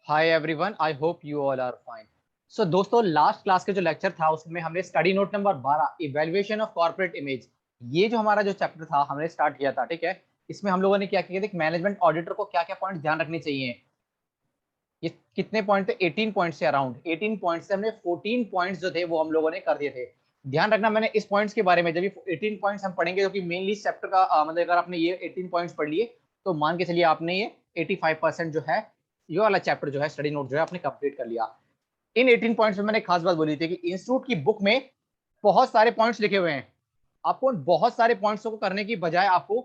Hi everyone, I hope you all are fine. So दोस्तों, last class के जो lecture था उसमें हमने study note number 12 evaluation of corporate image, ये जो हमारा जो चैप्टर था हमने स्टार्ट किया था। ठीक है, इसमें हम लोगों ने क्या किया था, मैनेजमेंट ऑडिटर को क्या क्या पॉइंट ध्यान रखने चाहिए। ये कितने पॉइंट थे? 18 पॉइंट से अराउंड 18 पॉइंट से हमने 14 पॉइंट्स जो थे वो हम लोगों ने कर दिए थे। ध्यान रखना, मैंने इस पॉइंट्स के बारे में जब ये 18 पॉइंट्स हम पढ़ेंगे, जो कि मेनली चैप्टर का मतलब अगर आपने ये 18 पॉइंट्स पढ़ लिए तो मान के चलिए आपने ये 85% जो है ये वाला चैप्टर जो है स्टडी नोट जो है आपने कंप्लीट कर लिया। इन 18 पॉइंट्स में मैंने खास बात बोली थी कि इंस्टीट्यूट की बुक में बहुत सारे पॉइंट्स लिखे हुए हैं। आपको उन बहुत सारे पॉइंट्स को करने की बजाय आपको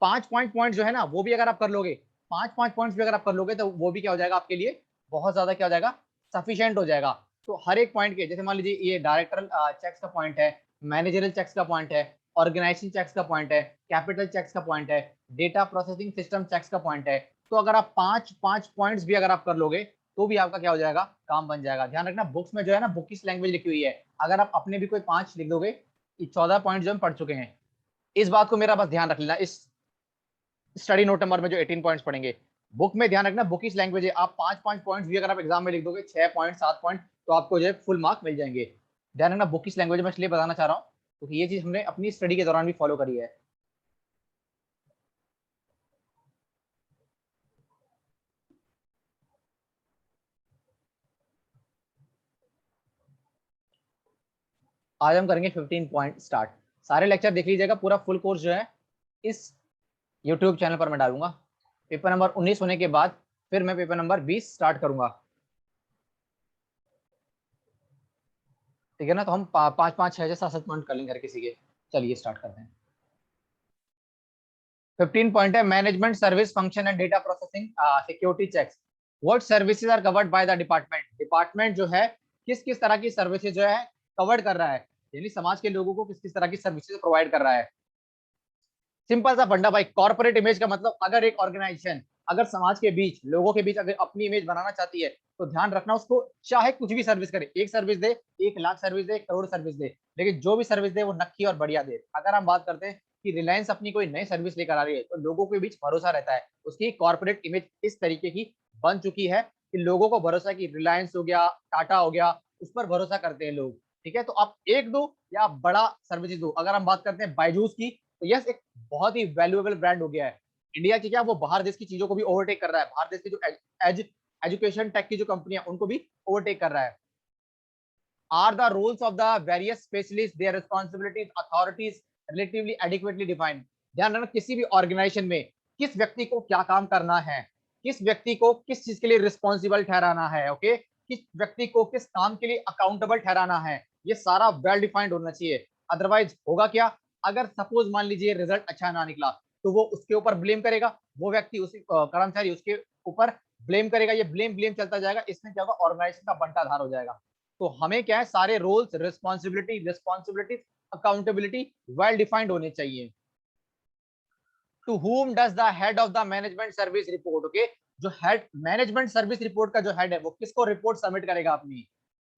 पांच पॉइंट जो है ना वो भी अगर आप कर लोगे, पांच पांच पॉइंट्स भी अगर आप कर लोगे तो वो भी क्या हो जाएगा आपके लिए, बहुत ज्यादा क्या हो जाएगा, सफिशिएंट हो जाएगा। तो हर एक पॉइंट के, जैसे मान लीजिए ये डायरेक्टर चेक्स का पॉइंट है, मैनेजरियल चेक्स का पॉइंट है, ऑर्गेनाइजेशन चेक्स का पॉइंट है, कैपिटल चेक्स का पॉइंट है, डेटा प्रोसेसिंग सिस्टम चेक्स का पॉइंट है। तो अगर आप पांच पांच पॉइंट्स भी अगर आप कर लोगे तो भी आपका क्या हो जाएगा, काम बन जाएगा। ध्यान रखना, बुक्स में जो है ना बुक की लैंग्वेज लिखी हुई है, अगर आप अपने भी कोई पांच लिख दोगे, 14 पॉइंट जो हम पढ़ चुके हैं। इस बात को मेरा बस ध्यान रख लेना, इस स्टडी नोट नंबर में जो 18 पॉइंट्स पढ़ेंगे बुक में। ध्यान रखना, बुक इस लैंग्वेज है, आप पांच पांच पॉइंट्स भी अगर आप एग्जाम में लिख दोगे, 6 पॉइंट 7 पॉइंट, तो आपको जो है फुल मार्क मिल जाएंगे। ध्यान रखना, बुक इस लैंग्वेज में इसलिए बताना चाह रहा हूँ क्योंकि ये चीज हमने अपनी स्टडी के दौरान भी फॉलो करी है। आज हम करेंगे 15 पॉइंट स्टार्ट। सारे लेक्चर देख लीजिएगा, पूरा फुल कोर्स जो है इस यूट्यूब चैनल पर मैं डालूंगा। पेपर नंबर 19 होने के बाद फिर मैं पेपर नंबर 20 स्टार्ट करूंगा। ठीक है ना, तो हम पाँच पाँच छह छह सात सात पॉइंट कर लेंगे हर किसी के। चलिए स्टार्ट करते हैं। 15 पॉइंट है, management service function and data processing security checks. What services are covered by the department. Department जो है किस किस तरह की सर्विसेज जो है कवर्ड कर रहा है, यानी समाज के लोगों को किस किस तरह की सर्विसेज प्रोवाइड कर रहा है। सिंपल सा फंडा भाई, कॉर्पोरेट इमेज का मतलब अगर एक ऑर्गेनाइजेशन अगर समाज के बीच, लोगों के बीच अगर अपनी इमेज बनाना चाहती है तो ध्यान रखना, उसको चाहे कुछ भी सर्विस करे, एक सर्विस दे, 1 लाख सर्विस दे, 1 करोड़ सर्विस दे, लेकिन जो भी सर्विस दे वो नक्की और बढ़िया दे। अगर हम बात करते हैं कि रिलायंस अपनी कोई नई सर्विस लेकर आ रही है तो लोगों के बीच भरोसा रहता है, उसकी कॉर्पोरेट इमेज इस तरीके की बन चुकी है कि लोगों को भरोसा, कि रिलायंस हो गया, टाटा हो गया, उस पर भरोसा करते हैं लोग। ठीक है, तो आप एक दो या बड़ा सर्विस दो। अगर हम बात करते हैं बायजूस की, तो यस एक बहुत ही वैल्यूएबल ब्रांड हो गया है इंडिया की, क्या वो बाहर देश की चीजों को भी ओवरटेक कर रहा है, बाहर देश की जो एजुकेशन टेक की जो कंपनियां उनको भी ओवरटेक कर रहा है। Are the roles of the various specialist, their responsibilities authorities relatively adequately defined. ध्यान रखना, किसी भी ऑर्गेनाइजेशन में किस व्यक्ति को क्या काम करना है, किस व्यक्ति को किस चीज के लिए रिस्पॉन्सिबल ठहराना है, ओके, किस व्यक्ति को किस काम के लिए अकाउंटेबल ठहराना है, ये सारा वेल डिफाइंड होना चाहिए। अदरवाइज होगा क्या, अगर सपोज मान लीजिए रिजल्ट अच्छा ना निकला तो वो उसके ऊपर ब्लेम करेगा, वो व्यक्ति उसी कर्मचारी उसके ऊपर ब्लेम करेगा, ये ब्लेम ब्लेम चलता जाएगा, इसमें क्या होगा, ऑर्गेनाइजेशन का बंटाधार हो जाएगा। तो हमें क्या है, सारे roles, responsibility accountability well defined होने चाहिए। To whom does the head of the management service report, okay, जो हेड मैनेजमेंट सर्विस रिपोर्ट का जो हेड है वो किसको रिपोर्ट सबमिट करेगा अपनी,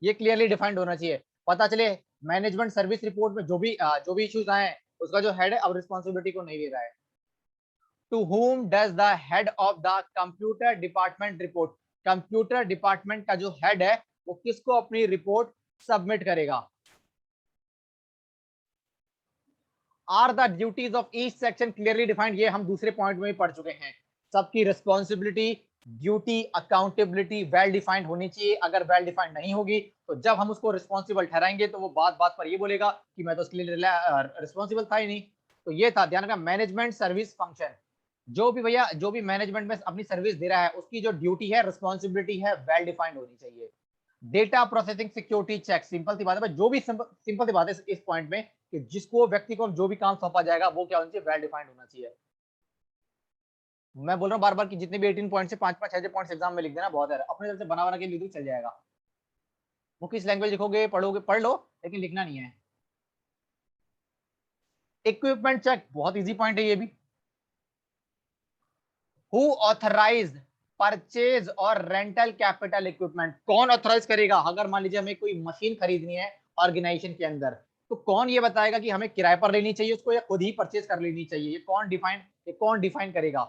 ये क्लियरली डिफाइंड होना चाहिए। पता चले मैनेजमेंट सर्विस रिपोर्ट में जो भी इश्यूज आए उसका जो हेड है अब रिस्पॉन्सिबिलिटी को नहीं ले रहा है। To whom does the head of the computer department report, computer department का जो हेड है वो किसको अपनी रिपोर्ट सबमिट करेगा। Are the duties of each section clearly defined, ये हम दूसरे पॉइंट में भी पढ़ चुके हैं। सबकी responsibility, duty, accountability well defined होनी चाहिए। अगर वेल डिफाइंड नहीं होगी तो जब हम उसको रिस्पॉन्सिबल ठहराएंगे तो वो बात बात पर ये बोलेगा कि मैं तो उसके लिए रिस्पॉन्सिबल था ही नहीं। तो ये था, ध्यान रखना, मैनेजमेंट सर्विस फंक्शन। जो भी भैया, जो भी मैनेजमेंट में अपनी सर्विस दे रहा है उसकी जो ड्यूटी है, रिस्पॉन्सिबिलिटी है, वेल डिफाइंड होनी चाहिए। Data processing security check, simple सी बात है, जो भी सिंपल सी बात है इस पॉइंट में कि जिसको व्यक्ति को जो भी काम सौंपा जाएगा वो क्या होना चाहिए, वेल डिफाइंड होना चाहिए। मैं बोल रहा हूँ बार बार कि जितने भी 18 पॉइंट से पांच पांच छह पॉइंट्स एग्जाम में लिख देना, बहुत है, अपने तरफ से बना बना के लिख दो चल जाएगा। वो किस लैंग्वेज लिखोगे, पढ़ोगे पढ़ लो, लेकिन लिखना नहीं है। इक्विपमेंट चेक, बहुत इजी पॉइंट है ये भी। हु ऑथराइज्ड परचेज और रेंटल कैपिटल इक्विपमेंट, कौन ऑथराइज करेगा, अगर मान लीजिए हमें कोई मशीन खरीदनी है ऑर्गेनाइजेशन के अंदर, तो कौन ये बताएगा कि हमें किराए पर लेनी चाहिए उसको या खुद ही परचेज कर लेनी चाहिए, ये कौन डिफाइन करेगा।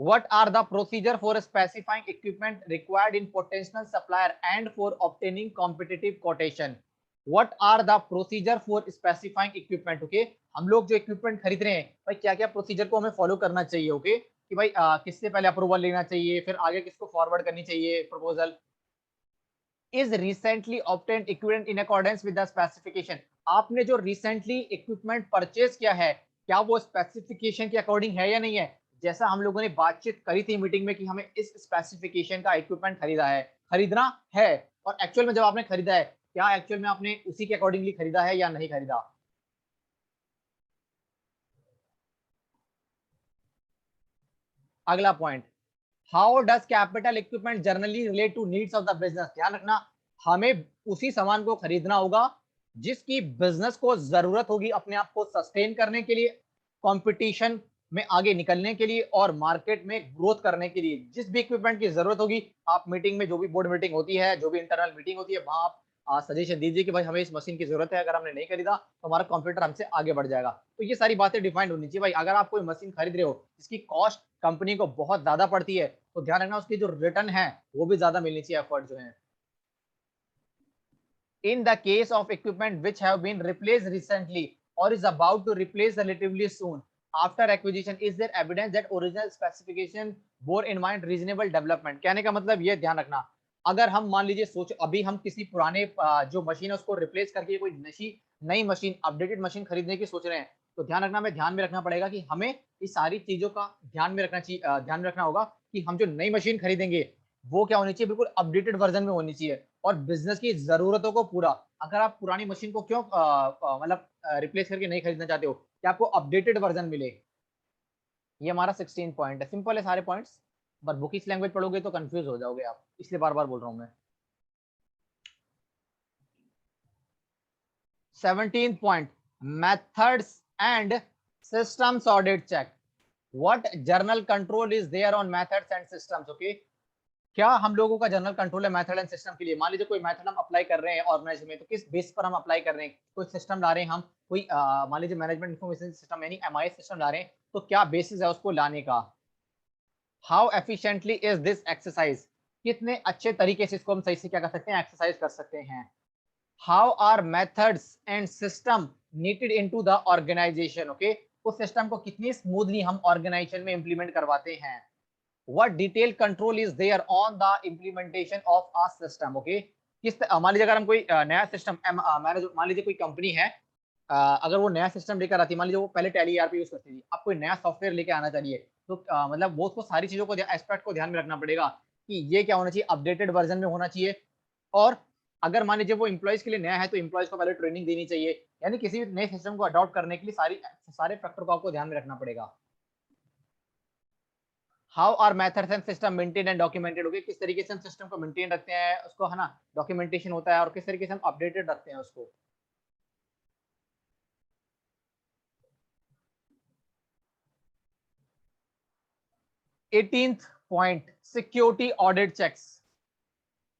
What are the procedure for specifying equipment required in potential supplier and for obtaining competitive quotation? What are the procedure for specifying equipment? Okay, हम लोग जो इक्विपमेंट खरीद रहे हैं भाई क्या क्या प्रोसीजर को हमें फॉलो करना चाहिए? ओके कि भाई किससे पहले अप्रूवल लेना चाहिए, फिर आगे किसको फॉरवर्ड करनी चाहिए proposal. Is recently obtained equipment in accordance with the specification. आपने जो रिसेंटली इक्विपमेंट परचेज किया है क्या वो स्पेसिफिकेशन के अकॉर्डिंग है या नहीं है? जैसा हम लोगों ने बातचीत करी थी मीटिंग में कि हमें इस स्पेसिफिकेशन का इक्विपमेंट खरीदा है, खरीदना है, और एक्चुअल में जब आपने खरीदा है क्या एक्चुअल में आपने उसी के अकॉर्डिंगली खरीदा है या नहीं खरीदा? अगला point, how does capital equipment generally relate to needs of the business? ध्यान रखना, हमें उसी सामान को खरीदना होगा जिसकी बिजनेस को जरूरत होगी अपने आप को सस्टेन करने के लिए, कंपटीशन में आगे निकलने के लिए और मार्केट में ग्रोथ करने के लिए। जिस भी इक्विपमेंट की जरूरत होगी आप मीटिंग में, जो भी बोर्ड मीटिंग होती है, जो भी इंटरनल मीटिंग होती है, वहां आप सजेशन दीजिए कि भाई हमें इस मशीन की जरूरत है, अगर हमने नहीं खरीदा तो हमारा कंप्यूटर हमसे आगे बढ़ जाएगा। तो ये सारी बातें डिफाइंड होनी चाहिए भाई। अगर आप कोई मशीन खरीद रहे हो जिसकी कॉस्ट कंपनी को बहुत ज्यादा पड़ती है तो ध्यान रखना उसकी जो रिटर्न है वो भी ज्यादा मिलनी चाहिए, एफर्ट जो है। In the case of equipment which have been replaced recently or is about to replace relatively soon after acquisition, is there evidence that original specification bore in mind reasonable development? कहने का मतलब ये ध्यान रखना, अगर हम मान लीजिए सोच अभी हम किसी पुराने जो मशीन है उसको रिप्लेस करके कोई नई मशीन, अपडेटेड मशीन खरीदने की सोच रहे हैं, तो ध्यान रखना, हमें ध्यान में रखना पड़ेगा कि हमें इस सारी चीजों का ध्यान में रखना चाहिए, ध्यान में रखना होगा कि हम जो नई मशीन खरीदेंगे वो क्या होनी चाहिए, बिल्कुल अपडेटेड वर्जन में होनी चाहिए और बिजनेस की जरूरतों को पूरा। अगर आप पुरानी मशीन को क्यों मतलब रिप्लेस करके नहीं खरीदना चाहते हो कि आपको अपडेटेड वर्जन मिले। ये हमारा 16 पॉइंट है, सिंपल है सारे पॉइंट्स, बट बुकिश लैंग्वेज पढ़ोगे तो कंफ्यूज हो जाओगे आप, इसलिए बार बार बोल रहा हूं मैं। 17 point, methods and systems audit check. What journal control is there on methods and systems? Okay, क्या हम लोगों का जनरल कंट्रोल है मेथड एंड सिस्टम के लिए? मान लीजिए कोई मेथड हम अप्लाई कर रहे हैं ऑर्गेनाइजेशन में, तो किस बेस पर हम अप्लाई कर रहे हैं? कोई सिस्टम ला रहे हैं हम, कोई मान लीजिए मैनेजमेंट इन्फॉर्मेशन सिस्टम यानी एमआईएस सिस्टम ला रहे हैं, तो क्या बेसिस है उसको लाने का? How efficiently is this exercise? कितने अच्छे तरीके से इसको हम सही से क्या कर सकते हैं, एक्सरसाइज कर सकते हैं। How are methods and system needed into the organisation? Okay, उस सिस्टम को कितनी स्मूथली हम ऑर्गेनाइजेशन में इंप्लीमेंट करवाते हैं। what detailed control is there on the implementation of a system? Okay, किस मान लीजिए अगर हम कोई नया सिस्टम मैनेज, मान लीजिए कोई कंपनी है, अगर वो नया सिस्टम लेकर आती है, मान लीजिए वो पहले टैली ईआरपी यूज करती थी, अब कोई नया सॉफ्टवेयर लेके आना चाहिए, तो मतलब वो उसको सारी चीजों को एस्पेक्ट को ध्यान में रखना पड़ेगा कि ये क्या होना चाहिए, अपडेटेड वर्जन में होना चाहिए। और अगर मान लीजिए वो इम्प्लॉयज के लिए नया है तो इम्प्लॉयज को पहले ट्रेनिंग देनी चाहिए, यानी किसी भी नए सिस्टम को अडॉप्ट करने के लिए सारे फैक्टर को आपको ध्यान में रखना पड़ेगा। How are methods and system maintain and documented? होगी किस तरीके से हम सिस्टम को मेंटेन रखते हैं उसको, है ना, डॉक्यूमेंटेशन होता है, और किस तरीके से हम अपडेटेड रखते हैं उसको। 18th point, security audit checks.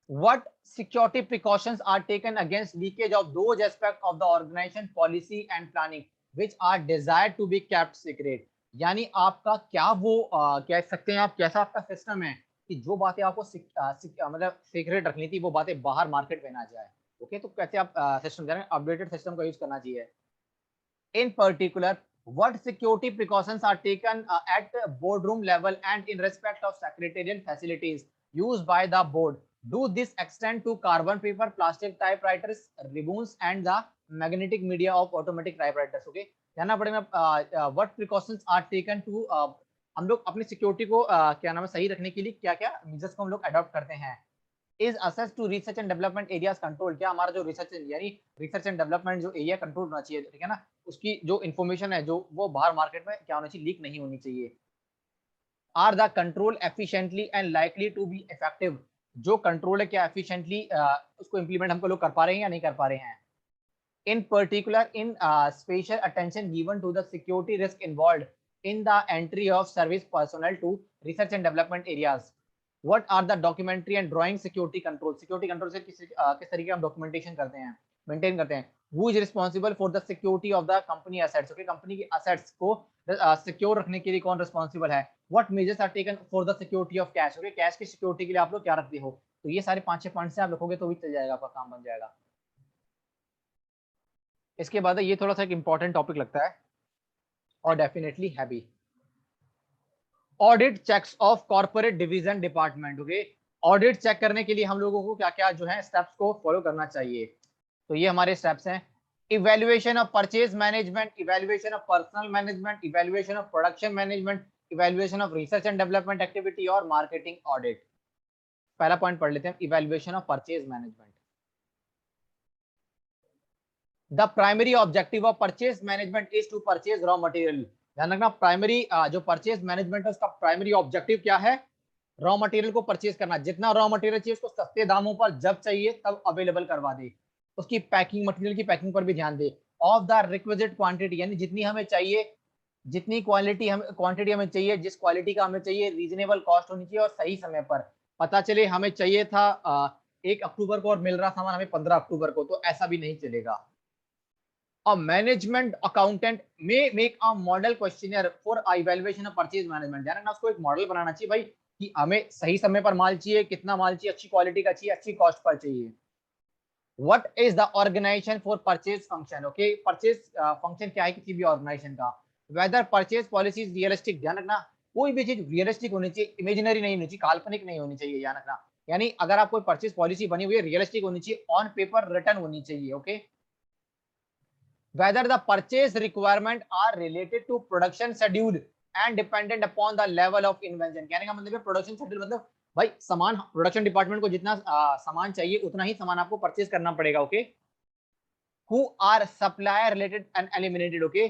what security precautions are taken against leakage of those aspects of the organization policy and planning which are desired to be kept secret? यानी आपका क्या वो कह सकते हैं आप, कैसा आपका सिस्टम है कि जो बातें आपको मतलब सीक्रेट रखनी थी वो बातें बाहर मार्केट में ना जाए। ओके, तो कैसे आप सिस्टम करें, अपडेटेड सिस्टम का यूज करना चाहिए। In particular, what security precautions are taken at boardroom level and in respect of secretarial facilities used by the board? Do this extend to carbon paper, plastic typewriters, ribbons, and the magnetic media of automatic typewriters? Okay, जानना पड़ेगा what precautions are taken to हम लोग अपनी security को क्या नाम है सही रखने के लिए क्या क्या मेजर्स को हम लोग अडॉप्ट करते हैं। Is assess to research and development areas control? क्या हमारा जो रिसर्च यानी रिसर्च एंड डेवलपमेंट जो एरिया कंट्रोल होना चाहिए, ठीक है ना, उसकी जो इन्फॉर्मेशन है जो वो बाहर मार्केट में क्या होना चाहिए, लीक नहीं होनी चाहिए। Are the control efficiently and likely to be effective? जो कंट्रोल है क्या एफिशिएंटली उसको इंप्लीमेंट हमको लोग कर पा रहे हैं या नहीं कर पा रहे हैं। In particular, in special attention given to the security risk involve in the entry of service personal to research and development areas. What are the documentary and drawing security control? Security control से किस तरीके हम documentation करते हैं, maintain करते हैं। Who is responsible for the security of the company assets? Okay, company की assets को सिक्योर रखने के लिए कौन रिस्पॉन्सिबल है, what measures are taken for the security of cash, okay cash की सिक्योरिटी के लिए आप लोग क्या रखते हो। तो ये सारे 5-6 पॉइंट्स से आप लिखोगे तो भी चल जाएगा, आपका काम बन जाएगा। इसके बाद ये थोड़ा सा एक इंपॉर्टेंट टॉपिक लगता है और definitely heavy, audit checks of corporate division department, okay audit check करने के लिए हम लोगों को क्या क्या जो है स्टेप्स को फॉलो करना चाहिए। तो ये हमारे स्टेप्स हैं, evaluation of purchase management, evaluation of personal management, evaluation of production management, evaluation of research and development activity और मार्केटिंग ऑडिट। पहला पॉइंट पढ़ लेते हैं, evaluation of purchase management. The primary objective of purchase management is to purchase raw material. ध्यान रखना, primary जो purchase management है उसका प्राइमरी ऑब्जेक्टिव क्या है, रॉ मटेरियल को परचेज करना। जितना रॉ मटेरियल चाहिए उसको सस्ते दामों पर जब चाहिए तब अवेलेबल करवा दे। उसकी पैकिंग, मटेरियल की पैकिंग पर भी ध्यान दे। ऑफ द रिक्विजिट क्वांटिटी, यानी जितनी हमें चाहिए, जितनी क्वांटिटी हमें चाहिए, जिस क्वालिटी का हमें चाहिए, रीजनेबल कॉस्ट होनी चाहिए और सही समय पर। पता चले हमें चाहिए था 1 अक्टूबर को और मिल रहा सामान हमें 15 अक्टूबर को, तो ऐसा भी नहीं चलेगा। A management accountant may make a model questionnaire for evaluation of purchase management। ध्यान रखना, उसको एक मॉडल बनाना चाहिए भाई कि हमें सही समय पर माल चाहिए, कितना माल चाहिए, अच्छी क्वालिटी का चाहिए, अच्छी कॉस्ट पर चाहिए। What is the organization for purchase function, okay purchase function क्या है किसी भी ऑर्गेनाइजेशन का। Whether purchase policy is realistic, ध्यान रखना कोई भी चीज रियलिस्टिक होनी चाहिए, इमेजिनरी नहीं होनी चाहिए, काल्पनिक नहीं होनी चाहिए। ध्यान रखना, यानी अगर आप कोई परचेज पॉलिसी बनी हुई है रियलिस्टिक होनी चाहिए, ऑन पेपर रिटर्न होनी चाहिए, okay. Whether the purchase requirement are related to production schedule and dependent upon the level of invention। कहने का मतलब है प्रोडक्शन शेड्यूल, मतलब भाई सामान, प्रोडक्शन डिपार्टमेंट को जितना सामान चाहिए उतना ही सामान आपको परचेज करना पड़ेगा, okay. Who are supplier related and eliminated, okay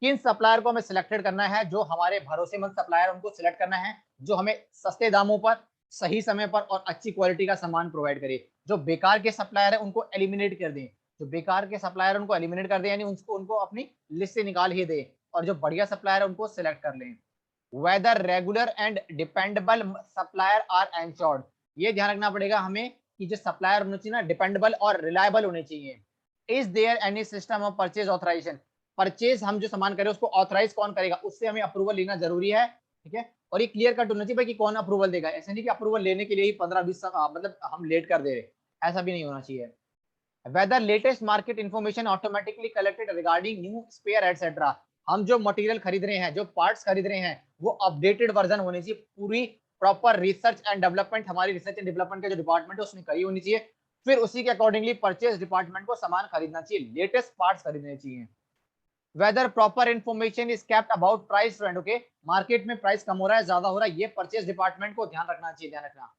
किन सप्लायर को हमें सिलेक्टेड करना है, जो हमारे भरोसेमंद सप्लायर उनको सिलेक्ट करना है, जो हमें सस्ते दामों पर, सही समय पर और अच्छी क्वालिटी का सामान प्रोवाइड करे। जो बेकार के सप्लायर है उनको एलिमिनेट कर दें, जो बेकार के सप्लायर उनको एलिमिनेट कर दे, यानी उनको अपनी लिस्ट से निकाल ही दे, और जो बढ़िया सप्लायर है उनको सिलेक्ट कर लें। Whether regular and dependable supplier are ensured, ये ध्यान रखना पड़ेगा हमें कि जो सप्लायर होने चाहिए ना डिपेंडेबल और रिलायबल होने चाहिए। Is there any system of purchase authorization, purchase हम जो सामान करें उसको ऑथराइज कौन करेगा, उससे हमें अप्रूवल लेना जरूरी है, ठीक है। और ये क्लियर कट होना चाहिए भाई कि कौन अप्रूवल देगा, ऐसे नहीं कि अप्रूवल लेने के लिए ही 15-20 मतलब हम लेट कर दे रहे, ऐसा भी नहीं होना चाहिए। whether latest market information automatically collected regarding new spare etc, हम जो मटेरियल खरीद रहे हैं, जो पार्ट्स खरीद रहे हैं, वो अपडेटेड वर्जन होनी चाहिए। पूरी प्रॉपर रिसर्च एंड डेवलपमेंट, हमारी रिसर्च एंड डेवलपमेंट का जो डिपार्टमेंट है उसने करी होनी चाहिए। फिर उसी के अकॉर्डिंगली परचेज डिपार्टमेंट को सामान खरीदना चाहिए, लेटेस्ट पार्ट्स खरीदने चाहिए। Whether proper information is kept about price trend, okay market में प्राइस कम हो रहा है, ज्यादा हो रहा है, ये परचेज डिपार्टमेंट को ध्यान रखना चाहिए। ध्यान रखना,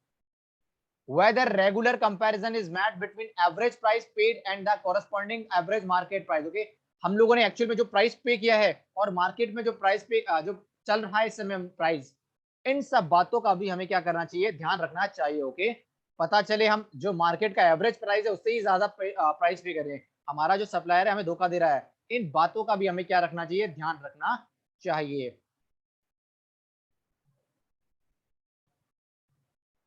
whether regular comparison is made between average price paid and the corresponding average market price, okay हम लोगों ने एक्चुअल में जो प्राइस पे किया है और मार्केट में जो प्राइस पे जो चल रहा है इस समय प्राइस, इन सब बातों का भी हमें क्या करना चाहिए, ध्यान रखना चाहिए, ओके। पता चले हम जो मार्केट का एवरेज प्राइस है उससे ही ज्यादा प्राइस पे कर रहे हैं, हमारा जो सप्लायर है हमें धोखा दे रहा है, इन बातों का भी हमें क्या रखना चाहिए, ध्यान रखना चाहिए।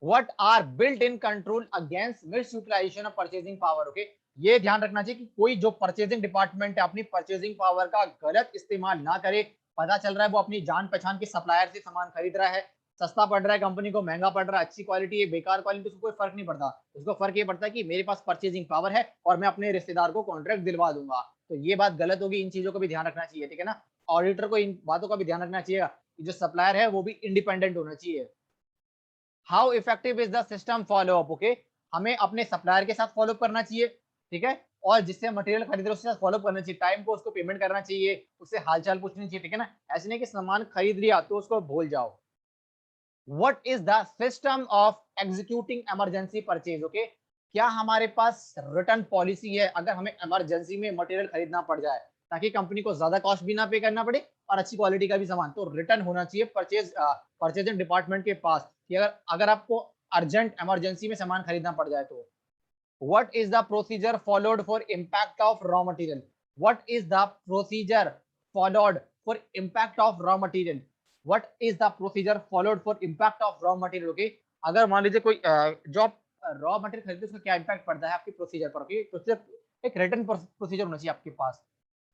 what are built in control against misutilization of purchasing power, okay ये ध्यान रखना चाहिए कि कोई जो परचेजिंग डिपार्टमेंट है अपनी परचेजिंग पावर का गलत इस्तेमाल ना करे। पता चल रहा है वो अपनी जान पहचान के सप्लायर से सामान खरीद रहा है, सस्ता पड़ रहा है कंपनी को, महंगा पड़ रहा है, अच्छी क्वालिटी है, बेकार क्वालिटी, उसको कोई फर्क नहीं पड़ता। उसको फर्क ये पड़ता है कि मेरे पास परचेजिंग पावर है और मैं अपने रिश्तेदार को कॉन्ट्रैक्ट दिलवा दूंगा। तो ये बात गलत होगी, इन चीजों को भी ध्यान रखना चाहिए, ठीक है ना। ऑडिटर को इन बातों का भी ध्यान रखना चाहिए कि जो सप्लायर है वो भी इंडिपेंडेंट होना चाहिए। How effective is the system follow up, okay हमें अपने सप्लायर के साथ फॉलो करना चाहिए, ठीक है, और जिससे मटेरियल खरीद रहे उसके साथ फॉलो करना चाहिए, टाइम को उसको पेमेंट करना चाहिए, उससे हालचाल पूछनी चाहिए, ठीक है ना। ऐसे नहीं कि सामान खरीद लिया तो उसको भूल जाओ। What is the system of executing emergency purchase, okay क्या हमारे पास रिटर्न पॉलिसी है अगर हमें इमरजेंसी में मटेरियल खरीदना पड़ जाए, ताकि कंपनी को ज्यादा कॉस्ट भी ना पे करना पड़े और अच्छी क्वालिटी का भी सामान, तो रिटर्न होना चाहिए परचेजिंग डिपार्टमेंट के पास कि अगर अगर आपको अर्जेंट इमरजेंसी में सामान खरीदना पड़ जाए तो। What is the procedure followed for impact of raw material? What is the procedure followed for impact of raw material? What is the procedure followed for impact of raw material? Okay, अगर मान लीजिए कोई जो आप raw material खरीदते उसका क्या impact पड़ता है आपकी प्रोसीजर पर, ओके प्रोसीजर एक रिटर्न प्रोसीजर होना चाहिए आपके पास।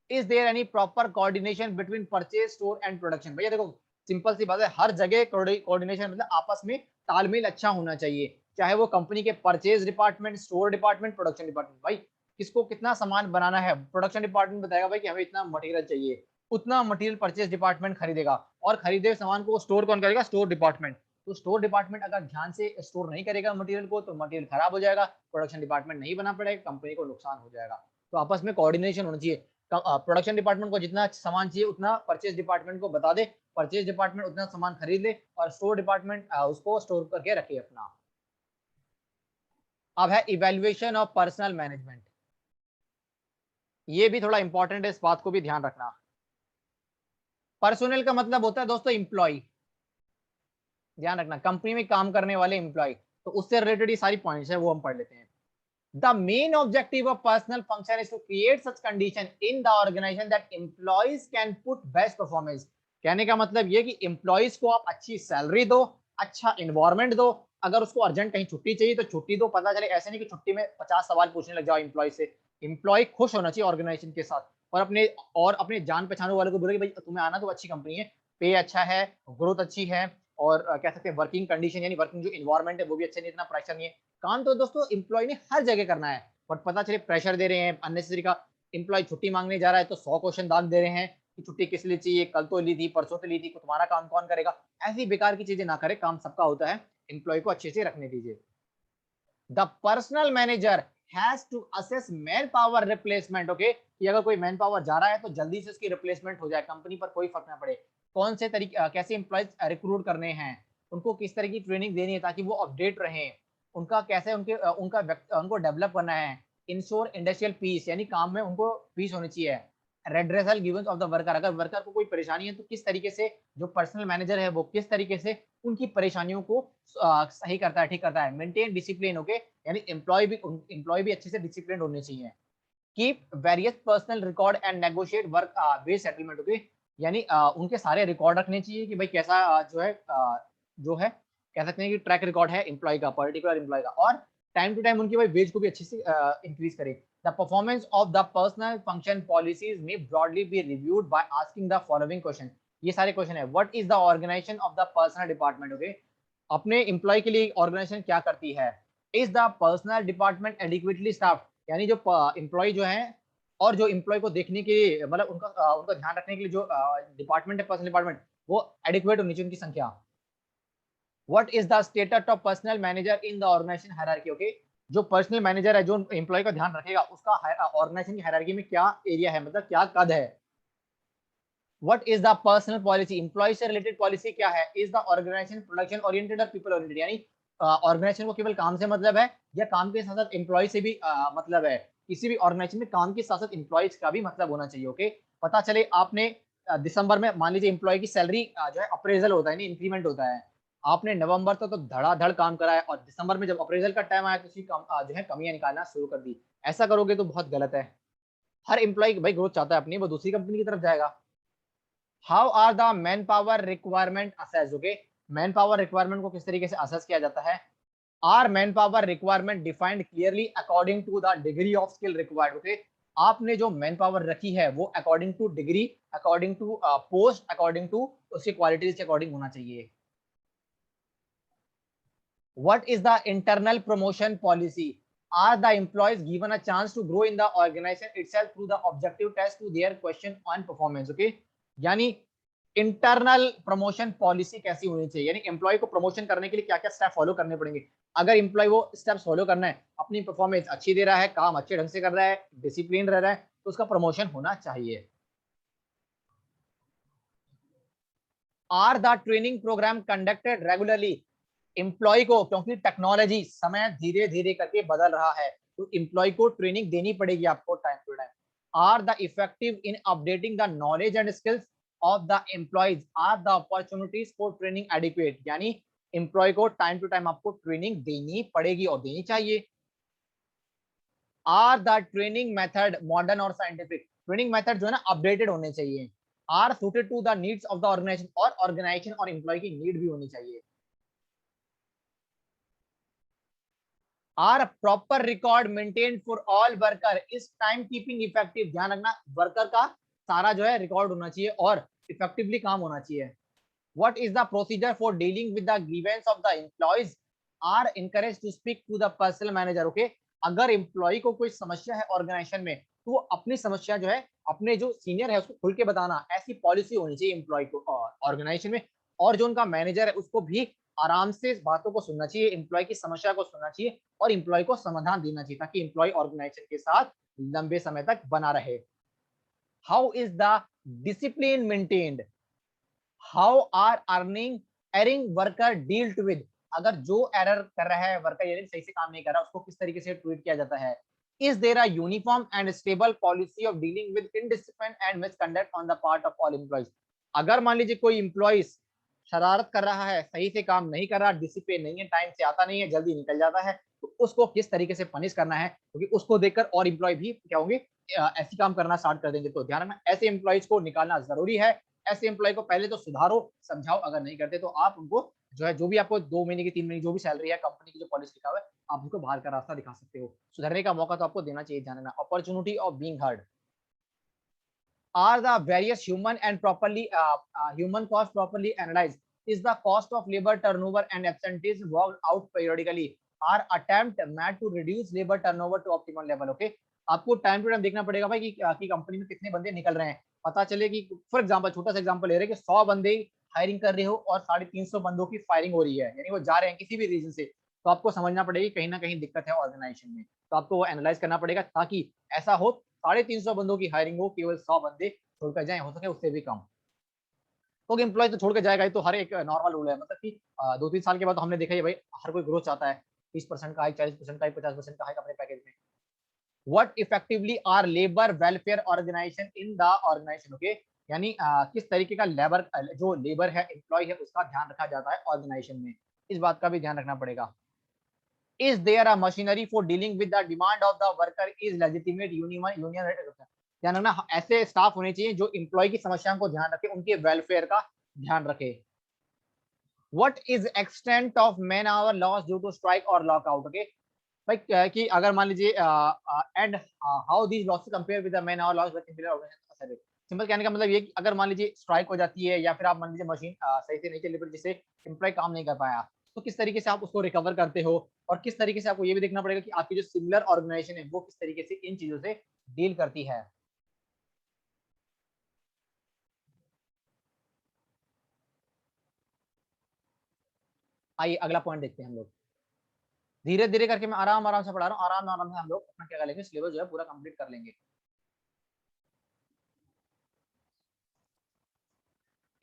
Is there any proper coordination between purchase, store and production? भैया देखो, सिंपल सी बात है, हर जगह कोऑर्डिनेशन मतलब आपस में तालमेल अच्छा होना चाहिए, चाहे वो कंपनी के purchase department, store department, production department. भाई किसको कितना सामान बनाना है, प्रोडक्शन डिपार्टमेंट बताएगा भाई कि हमें इतना मटेरियल चाहिए, उतना मटेरियल परचेज डिपार्टमेंट खरीदेगा, और खरीदे सामान को स्टोर कौन करेगा? Store department. तो स्टोर डिपार्टमेंट अगर ध्यान से स्टोर नहीं करेगा मटेरियल को, तो मटेरियल खराब हो जाएगा, प्रोडक्शन डिपार्टमेंट नहीं बना पड़ेगा, कंपनी को नुकसान हो जाएगा। तो आपस में कोऑर्डिनेशन होना चाहिए। प्रोडक्शन डिपार्टमेंट को जितना सामान चाहिए उतना परचेज डिपार्टमेंट को बता दे, परचेज डिपार्टमेंट उतना सामान खरीद ले, और स्टोर डिपार्टमेंट उसको स्टोर करके रखे अपना। अब है इवेल्युएशन ऑफ पर्सनल मैनेजमेंट। ये भी थोड़ा इंपॉर्टेंट है, इस बात को भी ध्यान रखना। पर्सनल का मतलब होता है दोस्तों एम्प्लॉय, ध्यान रखना, कंपनी में काम करने वाले एम्प्लॉय। तो उससे रिलेटेड ये सारी पॉइंट्स है, वो हम पढ़ लेते हैं। The main objective of personal function is to create such condition in the organization that employees can put best performance। कहने का मतलब ये कि एम्प्लॉइज को आप अच्छी सैलरी दो, अच्छा इन्वायरमेंट दो, अगर उसको अर्जेंट कहीं छुट्टी चाहिए तो छुट्टी दो, पता चले ऐसे नहीं कि छुट्टी में 50 सवाल पूछने लग जाओ एम्प्लॉय से। एम्प्लॉय खुश होना चाहिए ऑर्गेनाइजेशन के साथ, और अपने जान पहचान वालों को बोले कि भाई तुम्हें आना तो अच्छी कंपनी है, पे अच्छा है, ग्रोथ अच्छी है, और कह सकते हैं वर्किंग कंडीशन यानी वर्किंग जो इन्वायरमेंट है वो भी अच्छा नहीं, इतना प्रेशर नहीं है। काम तो दोस्तों एम्प्लॉय ने हर जगह करना है, बट पता चले प्रेशर दे रहे हैं अननेसेसरी का, एम्प्लॉय छुट्टी मांगने जा रहा है तो 100 क्वेश्चन दाग दे रहे हैं कि छुट्टी किस लिए चाहिए, कल तो ली थी, परसों तो ली थी, तुम्हारा काम कौन करेगा? ऐसी बेकार की चीजें ना करे, काम सबका होता है, एम्प्लॉय को अच्छे से रखने दीजिए। The personal manager has to assess man power replacement. Okay, कि अगर कोई मैन पावर जा रहा है तो जल्दी से उसकी रिप्लेसमेंट हो जाए, कंपनी पर कोई फर्क ना पड़े। कौन से तरीके कैसे एम्प्लॉयज रिक्रूट करने हैं, उनको किस तरह की ट्रेनिंग देनी है ताकि वो अपडेट रहें, उनका कैसे उनको डेवलप करना है। इंश्योर इंडस्ट्रियल पीस, यानी काम में उनको पीस होनी चाहिए। रेड्रेसल गिवंस ऑफ द वर्कर, अगर वर्कर को कोई परेशानी है तो किस तरीके से जो पर्सनल मैनेजर है वो किस तरीके से उनकी परेशानियों को सही करता है, ठीक करता है। मेंटेन डिसिप्लिन, ओके, यानी एम्प्लॉय भी अच्छे से डिसिप्लिन होने चाहिए। Keep various personal record and negotiate work based settlement, okay, यानी उनके सारे रिकॉर्ड रखने चाहिए कि भाई कैसा जो है कह सकते हैं कि ट्रैक रिकॉर्ड है एम्प्लॉय का, पर्टिकुलर एम्प्लॉय का, और टाइम टू टाइम उनकी भाई वेज को भी अच्छे से इंक्रीज करे। The performance of the personnel function policies में broadly be reviewed by asking the following question. ये सारे क्वेश्चन है। What is the organization of the personnel department? Okay, अपने एम्प्लॉय के लिए ऑर्गेनाइजेशन क्या करती है? Is the personnel department adequately staff, यानी जो एम्प्लॉय जो है और जो एम्प्लॉय को देखने के लिए मतलब उनका ध्यान रखने के लिए जो डिपार्टमेंट है, पर्सनल डिपार्टमेंट, वो एडिक्वेट होनी चाहिए उनकी संख्या। What is the status of personal manager in the organization hierarchy? Okay, जो पर्सनल मैनेजर है जो एम्प्लॉय का ध्यान रखेगा उसका ऑर्गेनाइजेशन की हायरार्की में क्या एरिया है, मतलब क्या कद है। What is the personal policy, employ से रिलेटेड पॉलिसी क्या है। Is the organization production oriented और पीपल ओरिएंटेड, यानी ऑर्गेनाइजेशन को केवल काम से मतलब है या काम के साथ साथ एम्प्लॉय से भी मतलब है। किसी भी ऑर्गेनाइजेशन में काम के साथ साथ एम्प्लॉयज का भी मतलब होना चाहिए। ओके, पता चले आपने दिसंबर में मान लीजिए एम्प्लॉय की सैलरी जो है अप्रेजल होता है, इंक्रीमेंट होता है, आपने नवंबर तक तो धड़ाधड़ काम करा है और दिसंबर में जब अप्रेजल का टाइम आया तो उसकी जो है कमियां निकालना शुरू कर दी। ऐसा करोगे तो बहुत गलत है। हर एम्प्लॉय भाई ग्रोथ चाहता है अपनी, वो दूसरी कंपनी की तरफ जाएगा। How are the man power requirement assess? Okay, man power requirement को किस तरीके से असेस किया जाता है। Are man power requirement defined clearly according to the degree of skill required? Okay, आपने जो मैन पावर रखी है वो according to degree, according to post, according to उसकी क्वालिटीज के अकॉर्डिंग होना चाहिए। What is the internal promotion policy? Are the employees given a chance to grow in the organization itself through the objective test to their question on performance? Okay, यानी internal promotion policy कैसी होनी चाहिए, यानी employ को promotion करने के लिए क्या क्या स्टेप फॉलो करने पड़ेंगे। अगर एम्प्लॉय वो स्टेप्स फॉलो करना है, अपनी परफॉर्मेंस अच्छी दे रहा है, काम अच्छे ढंग से कर रहा है, डिसिप्लिन रह रहा है, तो उसका प्रमोशन होना चाहिए। Are the training program conducted regularly? Employ को, क्योंकि टेक्नोलॉजी समय धीरे धीरे करके बदल रहा है, तो एम्प्लॉय को ट्रेनिंग देनी पड़ेगी आपको time to time. Are the effective in updating the knowledge and skills of the employees? Are the opportunities for training adequate? यानी एम्प्लॉय को टाइम टू टाइम आपको ट्रेनिंग देनी पड़ेगी और देनी चाहिए। Are the training method modern और scientific? Training method जो है ना अपडेटेड होने चाहिए। Are suited to the needs of the organization, और ऑर्गेनाइजेशन और एम्प्लॉय की नीड भी होनी चाहिए। Are proper record maintain for all worker, is time keeping effective, ध्यान रखना वर्कर का सारा जो है रिकॉर्ड होना चाहिए और इफेक्टिवली काम होना चाहिए। What is the procedure for dealing with the grievance of the employees, are encourage to speak to the personal manager. Okay, अगर एम्प्लॉय को कोई समस्या है ऑर्गेनाइजेशन में तो वो अपनी समस्या जो है अपने जो सीनियर है उसको खुल के बताना, ऐसी पॉलिसी होनी चाहिए एम्प्लॉय को ऑर्गेनाइजेशन में। और जो उनका मैनेजर है उसको भी आराम से इस बातों को सुनना चाहिए, एम्प्लॉय की समस्या को सुनना चाहिए और एम्प्लॉय को समाधान देना चाहिए ताकि एम्प्लॉय ऑर्गेनाइजेशन के साथ लंबे समय तक बना रहे। How is the discipline maintained, how are earning erring worker dealt with, अगर जो एरर कर रहा है वर्कर यानी सही से काम नहीं कर रहा उसको किस तरीके से ट्रीट किया जाता है। Is there a uniform and stable policy of dealing with indiscipline and misconduct on the part of all employees, अगर मान लीजिए कोई एम्प्लॉइज शरारत कर रहा है, सही से काम नहीं कर रहा, डिसिप्लिन नहीं है, टाइम से आता नहीं है, जल्दी निकल जाता है, तो उसको किस तरीके से पनिश करना है, क्योंकि उसको देखकर और एम्प्लॉय भी क्या होंगे, ऐसी काम करना स्टार्ट कर देंगे। तो ध्यान रखना ऐसे एम्प्लॉइज को निकालना जरूरी है। ऐसे एम्प्लॉय को पहले तो सुधारो, समझाओ, अगर नहीं करते तो आप उनको जो है जो भी आपको 2 महीने की 3 महीने जो भी सैलरी है कंपनी की जो पॉलिसी लिखा हुआ है आप उनको बाहर का रास्ता दिखा सकते हो। सुधरने का मौका तो आपको देना चाहिए। ध्यान रखना opportunity of being heard, are the various human and properly human cost properly analyzed, is the cost of labor turnover and absenteeism worked out periodically, are attempt made to reduce labor turnover to optimal level। okay, आपको time to time देखना पड़ेगा भाई कि company में कितने बंदे निकल रहे हैं, पता चले कि फॉर एग्जांपल छोटा सा एग्जांपल ले रहे हैं कि 100 बंदे हायरिंग कर रहे हो और 350 बंदों की फायरिंग हो रही है, यानी वो जा रहे हैं किसी भी रीजन से, तो आपको समझना पड़ेगा कहीं ना कहीं दिक्कत है ऑर्गेनाइजेशन में, तो आपको वो एनालाइज करना पड़ेगा ताकि ऐसा हो 350 बंदों की हायरिंग हो, केवल 100 बंदे छोड़कर जाए, हो सके उससे भी कम। तो एम्प्लॉय तो छोड़ के जाएगा, ये तो हर एक नॉर्मल रूल है, मतलब कि 2-3 साल के बाद तो हमने देखा है भाई हर कोई ग्रोथ चाहता है, 30% का हाइक, 40% का हाइक, 50% का हाइक अपने पैकेज में। What effectively are labour welfare organization in the organisation. Okay, यानी किस तरीके का लेबर जो लेबर है एम्प्लॉय है उसका ध्यान रखा जाता है ऑर्गेनाइजेशन में, इस बात का भी ध्यान रखना पड़ेगा। is there a machinery for dealing with the demand of the worker is legitimate union ध्यान रखना ऐसे स्टाफ होने चाहिए जो एम्प्लॉय की समस्याओं को ध्यान रखे, उनके वेलफेयर का ध्यान रखे। What is extent of man hour loss due to strike और लॉकआउट। ओके भाई कि अगर मान लीजिए and how these losses compare with the man hour loss with organization. Simple कहने का मतलब ये कि अगर मान लीजिए स्ट्राइक हो जाती है या फिर आप मान लीजिए मशीन सही से नहीं चल रही जिससे एम्प्लॉय काम नहीं कर पाया, तो किस तरीके से आप उसको रिकवर करते हो और किस तरीके से आपको ये भी देखना पड़ेगा कि आपकी जो सिमिलर ऑर्गेनाइजेशन है वो किस तरीके से इन चीजों से डील करती है। आइए अगला पॉइंट देखते हैं हम लोग, धीरे धीरे करके मैं आराम आराम से पढ़ा रहा हूँ, आराम आराम से हम लोग अपना क्या करेंगे सिलेबस जो है पूरा कंप्लीट कर लेंगे।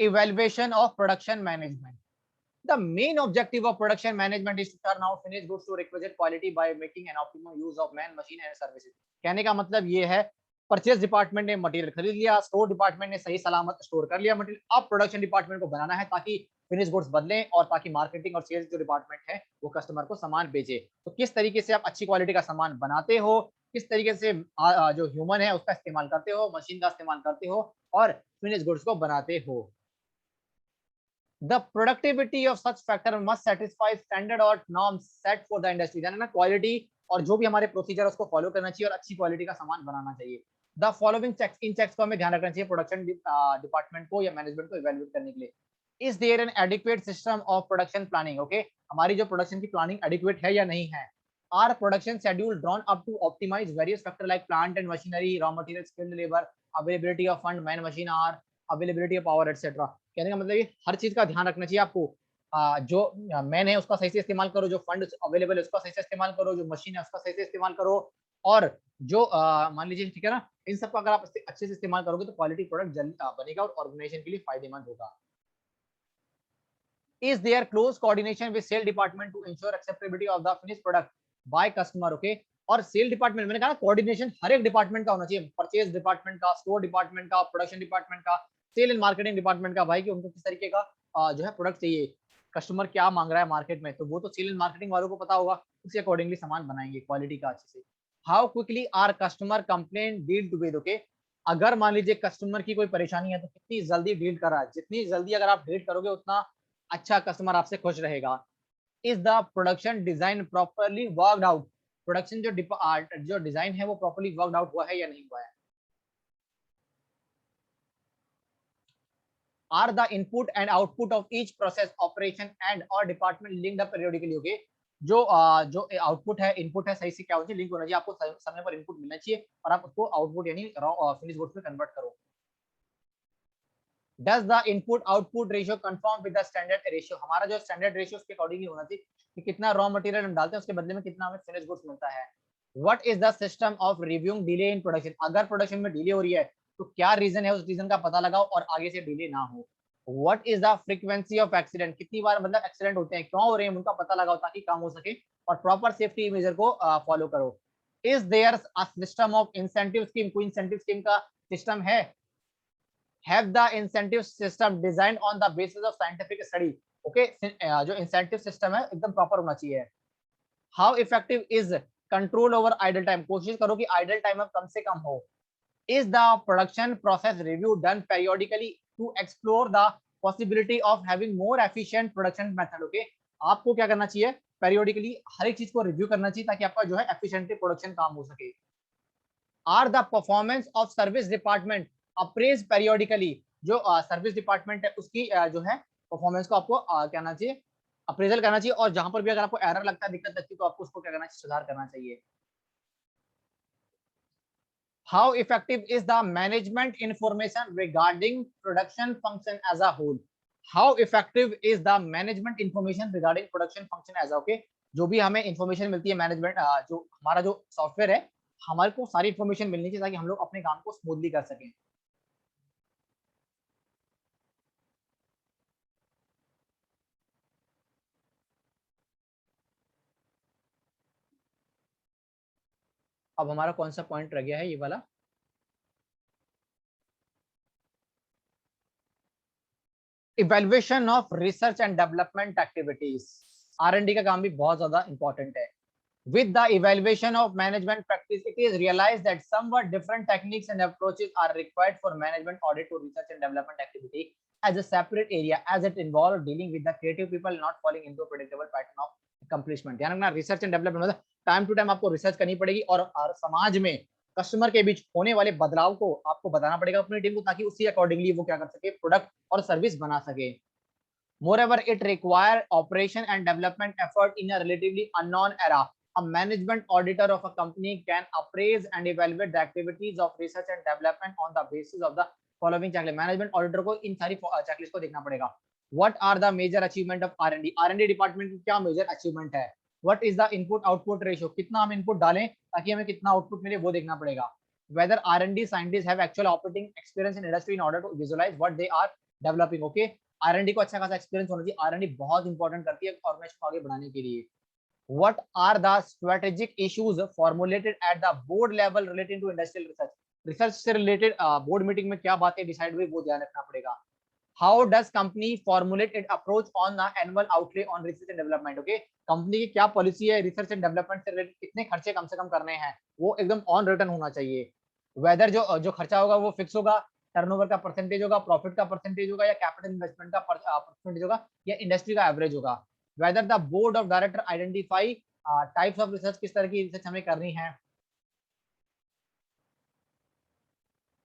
Evaluation of production management, the main objective of production management is to turn out finished goods to requisite quality by making an optimum use of man, machine and services। कहने का मतलब ये है परचेज डिपार्टमेंट ने material खरीद लिया, store department ने सही सलामत स्टोर कर लिया मटेरियल, अब प्रोडक्शन डिपार्टमेंट को बनाना है ताकि फिनिश गुड्स बदलें और ताकि मार्केटिंग और सेल्स जो डिपार्टमेंट है वो कस्टमर को सामान बेचे। तो किस तरीके से आप अच्छी क्वालिटी का सामान बनाते हो, किस तरीके से जो ह्यूमन है उसका इस्तेमाल करते हो, मशीन का इस्तेमाल करते हो और फिनिश गुड्स को बनाते हो। The productivity of such factor must satisfy standard or norms set for the industry। यानी ना क्वालिटी और जो भी हमारे प्रोसीजर उसको फॉलो करना चाहिए और अच्छी क्वालिटी का सामान बनाना चाहिए। द फॉलोइंग चेक्स, इन चेक्स को हमें ध्यान रखना चाहिए प्रोडक्शन डिपार्टमेंट को या मैनेजमेंट को इवेल्युएट करने के लिए। Is there an adequate system of production planning. Okay, हमारी जो प्रोडक्शन की प्लानिंग एडिक्वेट है या नहीं है। Are production schedule drawn up to optimize various factor like plant and machinery, raw material, skilled labour, availability of fund, man machine are, availability of power etcetera. कहने का मतलब ये हर चीज का ध्यान रखना चाहिए आपको। जो मैन है उसका सही से इस्तेमाल करो, जो फंड अवेलेबल है उसका सही से इस्तेमाल करो, जो मशीन है उसका सही से इस्तेमाल करो और जो मान लीजिए ठीक है ना, इन सब का अगर आप अच्छे से इस्तेमाल करोगे तो क्वालिटी प्रोडक्ट जल्दी बनेगा और ऑर्गेनाइजेशन के लिए फायदेमंद होगा। Is there close coordination with sale department to ensure acceptability of the finish product by customer. Okay, और सेल डिपार्टमेंट मैंने कहा कोऑर्डिनेशन हर एक डिपार्टमेंट का होना चाहिए, परचेज डिपार्टमेंट का, स्टोर डिपार्टमेंट का, प्रोडक्शन डिपार्टमेंट का, सेल एंड मार्केटिंग डिपार्टमेंट का, भाई कि उनको किस तरीके का जो है प्रोडक्ट चाहिए, कस्टमर क्या मांग रहा है मार्केट में, तो वो तो सेल एंड मार्केटिंग वालों को पता होगा, उसी अकॉर्डिंगली सामान बनाएंगे क्वालिटी का अच्छे से। How quickly are customer complaint deal with. Okay, अगर मान लीजिए कस्टमर की कोई परेशानी है तो कितनी जल्दी डील कर रहा है, जितनी जल्दी अगर आप डील करोगे उतना अच्छा कस्टमर आपसे खुश रहेगा। Is the production design properly worked out? Production जो डिजाइन है वो प्रॉपरली वर्कड आउट हुआ है या नहीं हुआ है? Are the input and output of each process operation and और department linked up periodically? Okay, जो जो आउटपुट है इनपुट है सही से क्या होना चाहिए, लिंक होना चाहिए, आपको समय पर इनपुट मिलना चाहिए और आप उसको आउटपुट यानी फिनिश गुड्स में कन्वर्ट करो। Does the input output ratio confirm with the standard ratio? हमारा जो स्टैंडर्ड रेशियो उसके अकॉर्डिंगली होना चाहिए कि कितना रॉ मटेरियल हम डालते हैं उसके बदले में कितना हमें फिनिश गुड्स मिलता है। What is the system of reviewing delay in production? अगर प्रोडक्शन में डिले हो रही है तो क्या रीजन है, उस रीजन का पता लगाओ और आगे से डिले ना हो। What is the frequency of accident? कितनी बार मतलब एक्सीडेंट होते हैं, क्यों हो रहे हैं, उनका पता लगाओ ताकि काम हो सके और प्रॉपर सेफ्टी मेजर को फॉलो करो। Is there a system of incentive scheme? कोई इंसेंटिव स्कीम का सिस्टम है? have the incentive system designed on the basis of scientific study? Okay, जो incentive system है एकदम proper होना चाहिए। how effective is control over idle time? कोशिश करो कि idle time अब कम से कम हो। is the production process review done periodically to explore the possibility of having more efficient production method? Okay, आपको क्या करना चाहिए, periodically हर एक चीज को रिव्यू करना चाहिए ताकि आपका जो है efficiently प्रोडक्शन काम हो सके। Are the performance of service department appraise periodically? जो सर्विस डिपार्टमेंट है उसकी जो है परफॉर्मेंस को आपको क्या करना चाहिए, अप्रेजल करना चाहिए और जहां पर भी अगर आपको एरर लगता है, दिक्कत लगती है तो आपको उसको क्या करना चाहिए, सुधार करना चाहिए। How effective is the management information regarding production function as a whole? How effective is the management information regarding production function as a, okay, जो भी हमें इंफॉर्मेशन मिलती है मैनेजमेंट, जो हमारा जो सॉफ्टवेयर है, हमारे को सारी इंफॉर्मेशन मिलनी चाहिए ताकि हम लोग अपने काम को स्मूथली कर सकें। अब हमारा कौन सा पॉइंट रह गया है, ये वाला? Evaluation of research and development activities. R&D का काम भी बहुत ज्यादा इंपॉर्टेंट है। With the evaluation of management practice, it is realized that somewhat different techniques and approaches are required for management audit to research and development activity as a separate area, as it involves dealing with the creative people not falling into a predictable pattern of accomplishment। ध्यान रखना, research and development मतलब time to time आपको research करनी पड़ेगी और समाज में customer के बीच होने वाले बदलाव को आपको बताना पड़ेगा अपनी टीम को ताकि उसी अकॉर्डिंगली वो क्या कर सके, प्रोडक्ट और सर्विस बना सके। Moreover, it requires operation and development effort in a relatively unknown era. A management auditor of a company can appraise and evaluate the activities of research and development on the basis of the following checklist. Management auditor को इन सारी checklist को देखना पड़ेगा। What are the major achievement of R&D? R&D department की क्या major achievement है? What is the input output ratio? कितना हम इनपुट डालें ताकि हमें कितना आउटपुट मिले वो देखना पड़ेगा। Whether R&D scientists have actual operating experience in industry in order to visualize what they are developing? Okay, R&D को अच्छा खासा एक्सपीरियंस होना चाहिए। R&D बहुत इंपॉर्टेंट करती है ऑर्गेनाइजेशन को आगे बढ़ाने के लिए। What are the strategic issues formulated at the board level relating to industrial research? Research से रिलेटेड बोर्ड मीटिंग में क्या बातें डिसाइड हुई वो ध्यान रखना पड़ेगा। How does company formulate its approach on the annual outlay on research and development? Okay, company की क्या पॉलिसी है रिसर्च एंड डेवलपमेंट से रिलेटेड, कितने खर्चे कम से कम करने हैं, वो एकदम ऑन रिटर्न होना चाहिए। वेदर जो जो खर्चा होगा वो फिक्स होगा, टर्नओवर का परसेंटेज होगा, प्रॉफिट का परसेंटेज होगा या कैपिटल इन्वेस्टमेंट का परसेंटेज होगा या इंडस्ट्री का एवरेज होगा। Whether the board of director identify types of research, किस तरह की रिसर्च हमें करनी है।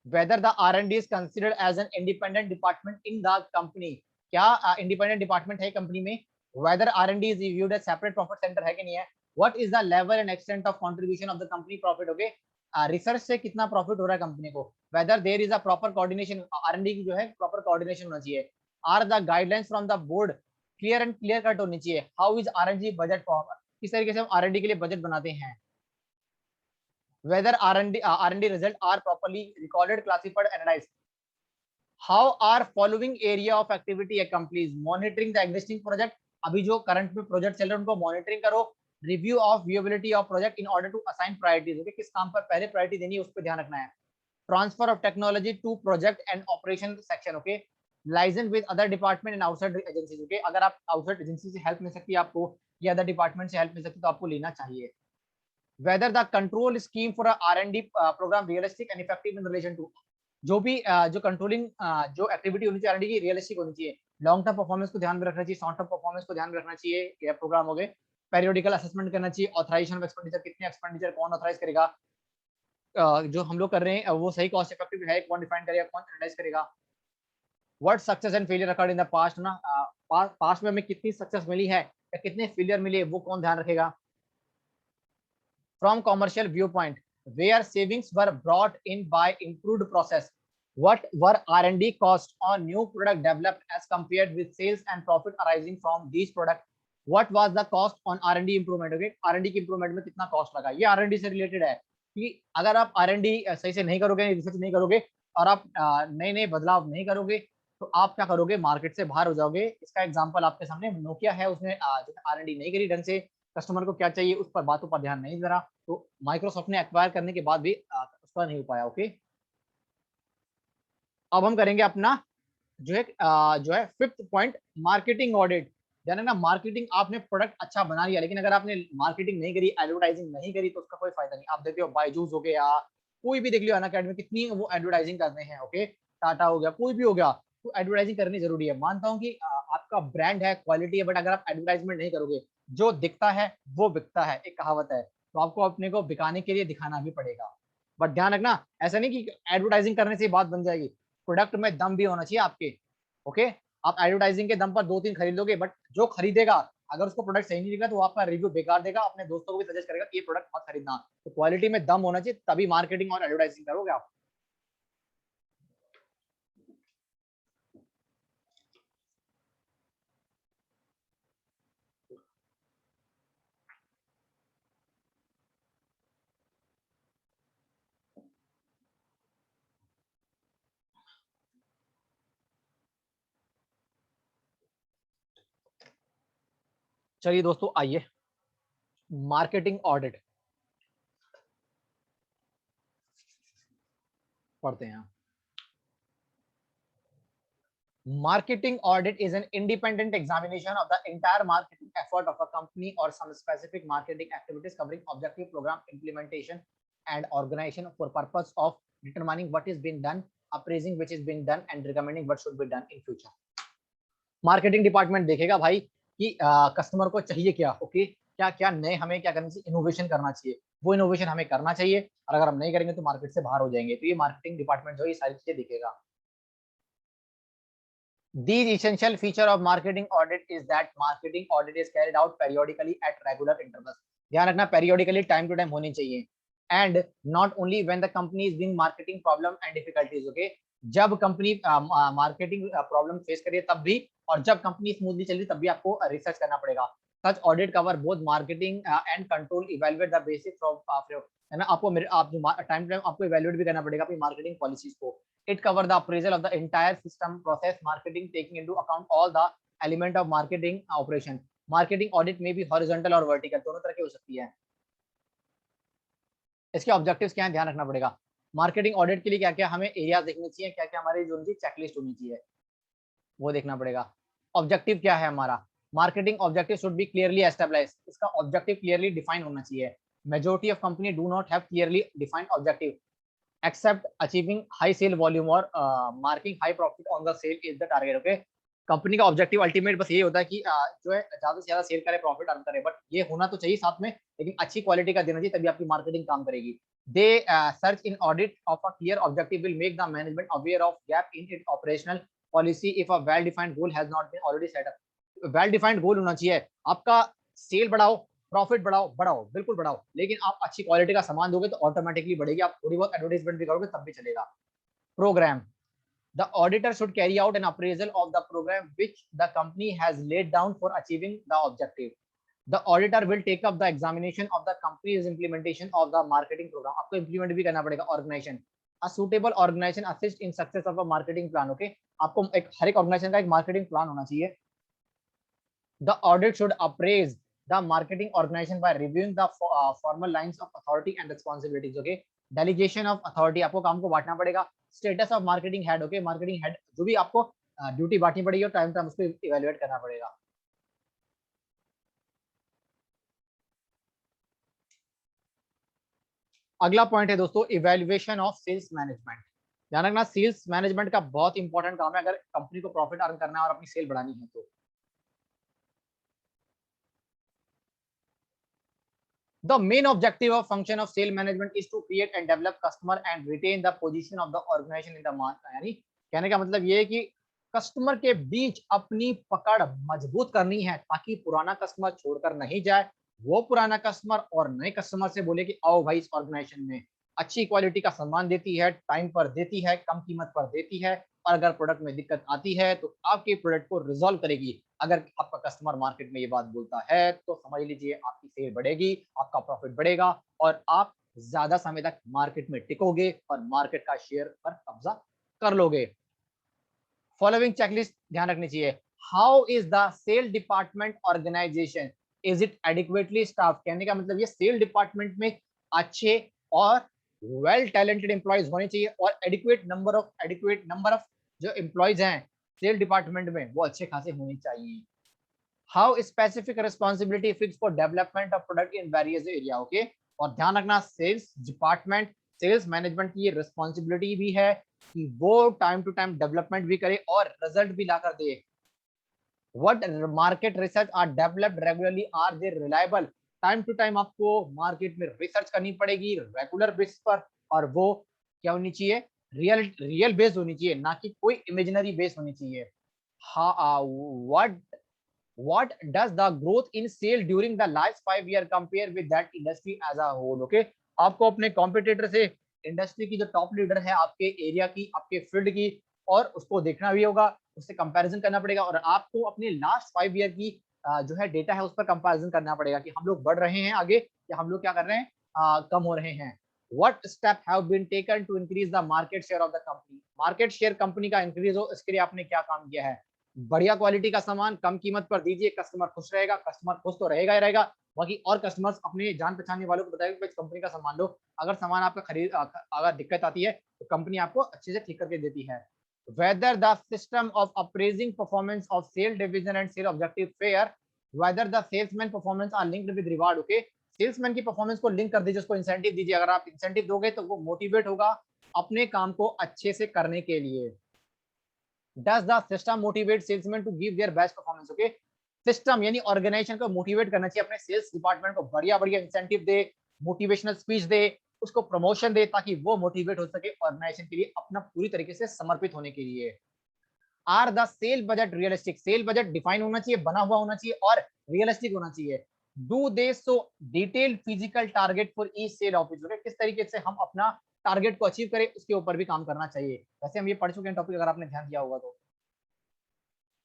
whether the R&D is considered as an independent department in the company, क्या इंडिपेंडेंट डिपार्टमेंट है कंपनी में। whether R&D is viewed as separate profit center है कि नहीं है। what is the level and extent of contribution of the company profit? okay, research से कितना profit हो रहा है कंपनी को। whether there is a proper coordination, R&D की जो है प्रॉपर कोऑर्डिनेशन होना चाहिए। are the guidelines from the board clear and clear cut होनी चाहिए। how is R&D budget formed, किस तरीके से हम R&D के लिए बजट बनाते हैं। whether R&D results are properly recorded, classified, analyzed. How are following area of activity accomplished? Monitoring the existing project, अभी जो करंट में प्रोजेक्ट चल रहे हैं उनको मॉनिटरिंग करो। Review of viability of project in order to assign priorities, okay, किस काम पर पहले प्रायोरिटी देनी है उस पर ध्यान रखना है। Transfer of technology to project and operation section, okay, license with other department and outside agencies, okay, अगर आप आउटसाइड एजेंसी से हेल्प मिल सकती है आपको या अदर डिपार्टमेंट से हेल्प मिल सकती है तो आपको लेना चाहिए। whether the control scheme for a R&D program realistic and effective in relation to, जो भी जो कंट्रोलिंग जो एक्टिविटी होनी चाहिए R&D की रियलिस्टिक होनी चाहिए। लॉन्ग टर्म परफॉर्मेंस को ध्यान में रखना चाहिए, शॉर्ट टर्म परफॉर्मेंस को ध्यान में रखना चाहिए, ये प्रोग्राम हो गए। पेरियोडिकल असेसमेंट करना चाहिए, ऑथराइजेशन ऑफ एक्सपेंडिचर, कितने एक्सपेंडिचर कौन ऑथराइज करेगा, जो हम लोग कर रहे हैं वो सही कॉस्ट इफेक्टिव है, कौन डिफाइन करेगा, कौन एनालाइज करेगा। What success and failure occurred in the past ना, पास्ट में हमें कितनी सक्सेस मिली है या कितने फेलियर मिले वो कौन ध्यान रखेगा। From commercial view point, where savings were brought in by improved process, what were R&D cost on new product developed as compared with sales and profit arising from these product, what was the cost on R&D improvement, okay, R&D की improvement में कितना cost लगा, ये R&D से related है कि अगर आप R&D सही से नहीं करोगे, रिसर्च नहीं करोगे और आप नए नए बदलाव नहीं करोगे तो आप क्या करोगे, मार्केट से बाहर हो जाओगे। इसका एग्जांपल आपके सामने नोकिया है, उसने R&D नहीं करी ढंग से, कस्टमर को क्या चाहिए उस पर बातों पर ध्यान नहीं दे, तो माइक्रोसॉफ्ट ने एक्वायर करने के बाद भी उसका नहीं हो पाया। ओके, अब हम करेंगे अपना जो है फिफ्थ पॉइंट, मार्केटिंग ऑडिट। ध्यान रखना, मार्केटिंग आपने प्रोडक्ट अच्छा बना लिया लेकिन अगर आपने मार्केटिंग नहीं करी, एडवर्टाइजिंग नहीं करी तो उसका कोई फायदा नहीं। आप देखते हो बायजूस हो गया, कोई भी देख लियो अनअकैडमी, कितनी वो एडवर्टाइजिंग करते हैं। ओके, टाटा हो गया, कोई भी हो गया, तो एडवर्टाइजिंग करनी जरूरी है। मानता हूँ कि आपका ब्रांड है, क्वालिटी है, बट अगर आप एडवर्टाइजमेंट नहीं करोगे, जो दिखता है वो बिकता है, एक कहावत है, तो आपको अपने को बिकाने के लिए दिखाना भी पड़ेगा। बट ध्यान रखना, ऐसा नहीं कि एडवर्टाइजिंग करने से बात बन जाएगी, प्रोडक्ट में दम भी होना चाहिए आपके। ओके, आप एडवर्टाइजिंग के दम पर दो तीन खरीद लोगे बट जो खरीदेगा अगर उसको प्रोडक्ट सही नहीं दिखा तो वो आपका रिव्यू बेकार देगा, अपने दोस्तों को भी सजेस्ट करेगा कि ये प्रोडक्ट मत खरीदना। तो क्वालिटी में दम होना चाहिए, तभी मार्केटिंग और एडवर्टाइजिंग करोगे आप। चलिए दोस्तों, आइए मार्केटिंग ऑडिट पढ़ते हैं। Marketing audit is an independent examination of the entire marketing effort of a company or some specific marketing activities covering objective program implementation and organization for purpose of determining what is being done, appraising which is being done and recommending what should be done in future. Marketing department देखेगा भाई कि customer को चाहिए क्या, okay, क्या क्या नए हमें क्या करना चाहिए, इनोवेशन करना चाहिए, वो इनोवेशन हमें करना चाहिए, और अगर हम नहीं करेंगे तो मार्केट से बाहर हो जाएंगे। तो ये मार्केटिंग डिपार्टमेंट जो है ये सारी चीजें देखेगा। The essential feature of marketing audit is that marketing audit is carried out periodically at regular intervals. ध्यान रखना, periodically time to time होनी चाहिए, and not only when the company is being marketing problem and difficulties. Okay, जब company marketing problem face करिए तब भी, और जब कंपनी स्मूथली चल रही तब भी आपको रिसर्च करना पड़ेगा। सच audit cover both marketing and control, evaluate the basics of, है ना, आपको आप टाइम टू टाइम आपको इवेलुएट भी करना पड़ेगा अपनी मार्केटिंग पॉलिसीज को। It cover the appraisal of the entire system process marketing, taking into account all the element of marketing operation. Marketing audit में भी horizontal और vertical दोनों तरह की हो सकती है। इसके ऑब्जेक्टिव्स क्या है ध्यान रखना पड़ेगा। मार्केटिंग ऑडिट के लिए क्या क्या हमें एरियाज देखने चाहिए, क्या क्या हमारी जो उनकी चेकलिस्ट होनी चाहिए वो देखना पड़ेगा। ऑब्जेक्टिव क्या है हमारा, marketing objective should be clearly establish, इसका ऑब्जेक्टिव क्लियरली डिफाइन होना चाहिए। Majority of company do not have clearly defined objective except achieving high sale volume or marking high profit on the sale is the target. Okay, company का objective ultimate बस ये होता है कि जो है ज्यादा से ज्यादा सेल करे, प्रॉफिट अर्न करे, बट ये होना तो चाहिए साथ में, लेकिन अच्छी क्वालिटी का देना चाहिए, तभी आपकी मार्केटिंग काम करेगी। They search in audit of a clear objective will make the management aware of gap in it operational policy if a well defined goal has not been already set up. Well defined goal होना चाहिए आपका, cell बढ़ाओ, profit बढ़ाओ, बढ़ाओ बिल्कुल बढ़ाओ, लेकिन आप अच्छी क्वालिटी का सामान दोगे तो ऑटोमेटिकली बढ़ेगी। आप थोड़ी बहुत एडवर्टाइजमेंट भी करोगे तब भी चलेगा। Program, the auditor should carry out an appraisal of the program which the company has laid down for achieving the objective. The auditor will take up the examination of the company's implementation of the marketing program. आपको implement भी करना पड़ेगा organization. A suitable organization assist in success of a marketing plan. Okay, आपको एक हर एक organization का एक marketing plan होना चाहिए। The audit should appraise the marketing organization by reviewing the formal lines of authority and responsibilities. Okay, delegation of authority, आपको काम को बांटना पड़ेगा। Status of marketing head, okay, marketing head जो भी आपको ड्यूटी बांटनी पड़ेगी और टाइम टाइम उसको इवेलुएट करना पड़ेगा। अगला पॉइंट है दोस्तों, इवेल्युएशन ऑफ सेल्स मैनेजमेंट। ध्यान रखना, सेल्स मैनेजमेंट का बहुत इंपॉर्टेंट काम है अगर कंपनी को प्रॉफिट अर्न करना है और अपनी सेल बढ़ानी है तो। The main objective of function of sale management is to create and develop customer and retain the position of the organization in the market। यानी कहने का मतलब ये है कि कस्टमर के बीच अपनी पकड़ मजबूत करनी है ताकि पुराना कस्टमर छोड़कर नहीं जाए, वो पुराना कस्टमर और नए कस्टमर से बोले कि आओ भाई इस ऑर्गेनाइजेशन में। अच्छी क्वालिटी का सामान देती है, टाइम पर देती है, कम कीमत पर देती है, और अगर प्रोडक्ट में दिक्कत आती है तो आपके प्रोडक्ट को रिजॉल्व करेगी। अगर आपका कस्टमर मार्केट में ये बात बोलता है तो समझ लीजिए आपकी सेल बढ़ेगी, आपका प्रॉफिट बढ़ेगा और आप ज्यादा समय तक मार्केट में टिकोगे और मार्केट का शेयर पर कब्जा कर लोगे। फॉलोइंग चेकलिस्ट ध्यान रखनी चाहिए। How is the sale department organization, is it adequately staff. कहने का मतलब ये सेल डिपार्टमेंट में अच्छे और वेल टैलेंटेड एम्प्लॉयज होने चाहिए और एडिक्वेट नंबर ऑफ जो एम्प्लॉयज हैं सेल डिपार्टमेंट में वो अच्छे खासे होने चाहिए। How specific responsibility fix for development of product in various area. Okay, और ध्यान रखना सेल्स डिपार्टमेंट, सेल्स मैनेजमेंट की ये रिस्पॉन्सिबिलिटी भी है कि वो टाइम टू टाइम डेवलपमेंट भी करे और रिजल्ट भी लाकर दे। What market research are developed regularly, are they reliable. Time to time आपको मार्केट में रिसर्च करनी पड़ेगी रेगुलर बेसिस पर, और वो क्या होनी चाहिए, रियल बेस्ड होनी चाहिए, ना कि कोई इमेजिनरी बेस्ड होनी चाहिए। What what does the growth in sale during the last 5 year compare with that industry as a whole। okay, आपको अपने कॉम्पिटिटर से, इंडस्ट्री की जो टॉप लीडर है आपके एरिया की, आपके फील्ड की, और उसको देखना भी होगा, उससे कंपैरिजन करना पड़ेगा, और आपको अपने लास्ट 5 ईयर की जो है डेटा है उस पर कंपैरिजन करना पड़ेगा कि हम लोग बढ़ रहे हैं आगे या हम लोग क्या कर रहे हैं, कम हो रहे हैं। What step have been taken to increase the market share of the company। Market share company का इंक्रीज हो इसके लिए आपने क्या काम किया है। बढ़िया क्वालिटी का सामान कम कीमत पर दीजिए, कस्टमर खुश रहेगा, कस्टमर खुश तो रहेगा ही रहेगा, बाकी और कस्टमर्स अपने जान पहचानने वालों को बताएगा कि कंपनी का सामान लो। अगर सामान आपका खरीद अगर दिक्कत आती है तो कंपनी आपको अच्छे से ठीक करके देती है। Whether the system of appraising performance of sale division and sale objective fair, whether the salesman performance are linked with reward. Okay, salesman की परफॉर्मेंस को लिंक कर दीजिए, उसको इंसेंटिव दीजिए। अगर आप इंसेंटिव दोगे तो वो मोटिवेट होगा अपने काम को अच्छे से करने के लिए। Does the system motivate salesmen to give their best performance। okay, system यानी ऑर्गेनाइजेशन को मोटिवेट करना चाहिए अपने सेल्स डिपार्टमेंट को, बढ़िया बढ़िया इंसेंटिव दे, मोटिवेशनल स्पीच दे, उसको प्रमोशन दे ताकि वो मोटिवेट हो सके ऑर्गेनाइजेशन के लिए अपना पूरी तरीके से समर्पित होने के लिए। Are the sale budget realistic, sale budget define होना चाहिए, बना हुआ होना चाहिए और रियलिस्टिक होना चाहिए। Do they show detail physical target for each sale office. किस तरीके से हम अपना टारगेट को अचीव करें उसके ऊपर भी काम करना चाहिए। वैसे हम ये पढ़ चुके हैं टॉपिक, अगर आपने ध्यान दिया होगा तो।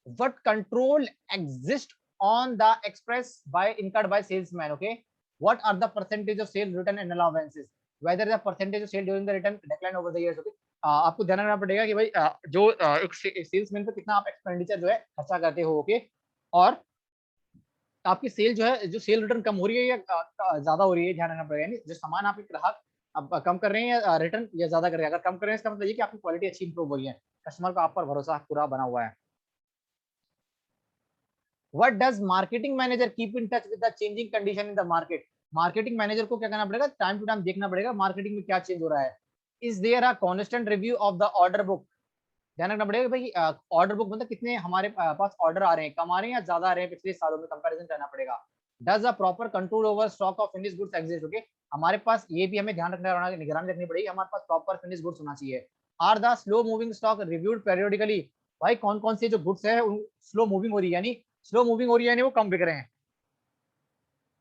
what control exist on the express by incurred by salesman। okay, what are the percentage of sale return and allowances, whether the percentage of sale during the return decline over the years। okay, आपको ध्यान रखना पड़ेगा कि भाई जो एक salesman पे कितना आप एक्सपेंडिचर जो है खर्चा करते हो। ओके, और आपकी सेल जो है, जो सेल रिटर्न कम हो रही है या ज्यादा हो रही है, ध्यान रखना पड़ेगा। यानी जो सामान आपके ग्राहक अब कम कर रहे हैं या रिटर्न या ज्यादा कर रहे हैं। अगर कम कर रहे हैं इसका मतलब ये कि आपकी क्वालिटी अच्छी इंप्रूव हो रही है, कस्टमर का आप पर भरोसा पूरा बना हुआ है। What does marketing manager keep in touch with the changing condition in the market। Marketing manager को क्या करना पड़ेगा, टाइम टू टाइम देखना पड़ेगा मार्केटिंग में क्या चेंज हो रहा है। Is there a constant review of the order book. ध्यान रखना पड़ेगा भाई ऑर्डर बुक मतलब कितने हमारे पास ऑर्डर आ रहे हैं, कम आ रहे हैं या ज्यादा आ रहे हैं पिछले सालों में, कंपैरिजन करना पड़ेगा। Does a proper control over stock of finish goods exist. Okay, हमारे पास ये भी हमें ध्यान रखना, निगरानी रखनी पड़ेगी, हमारे पास प्रॉपर फिनिश गुड्स होना चाहिए। Are the slow moving stock reviewed periodically. भाई कौन कौन से जो गुड्स है स्लो मूविंग हो रही है, यानी स्लो मूविंग हो रही है यानी वो कम बिक रहे हैं।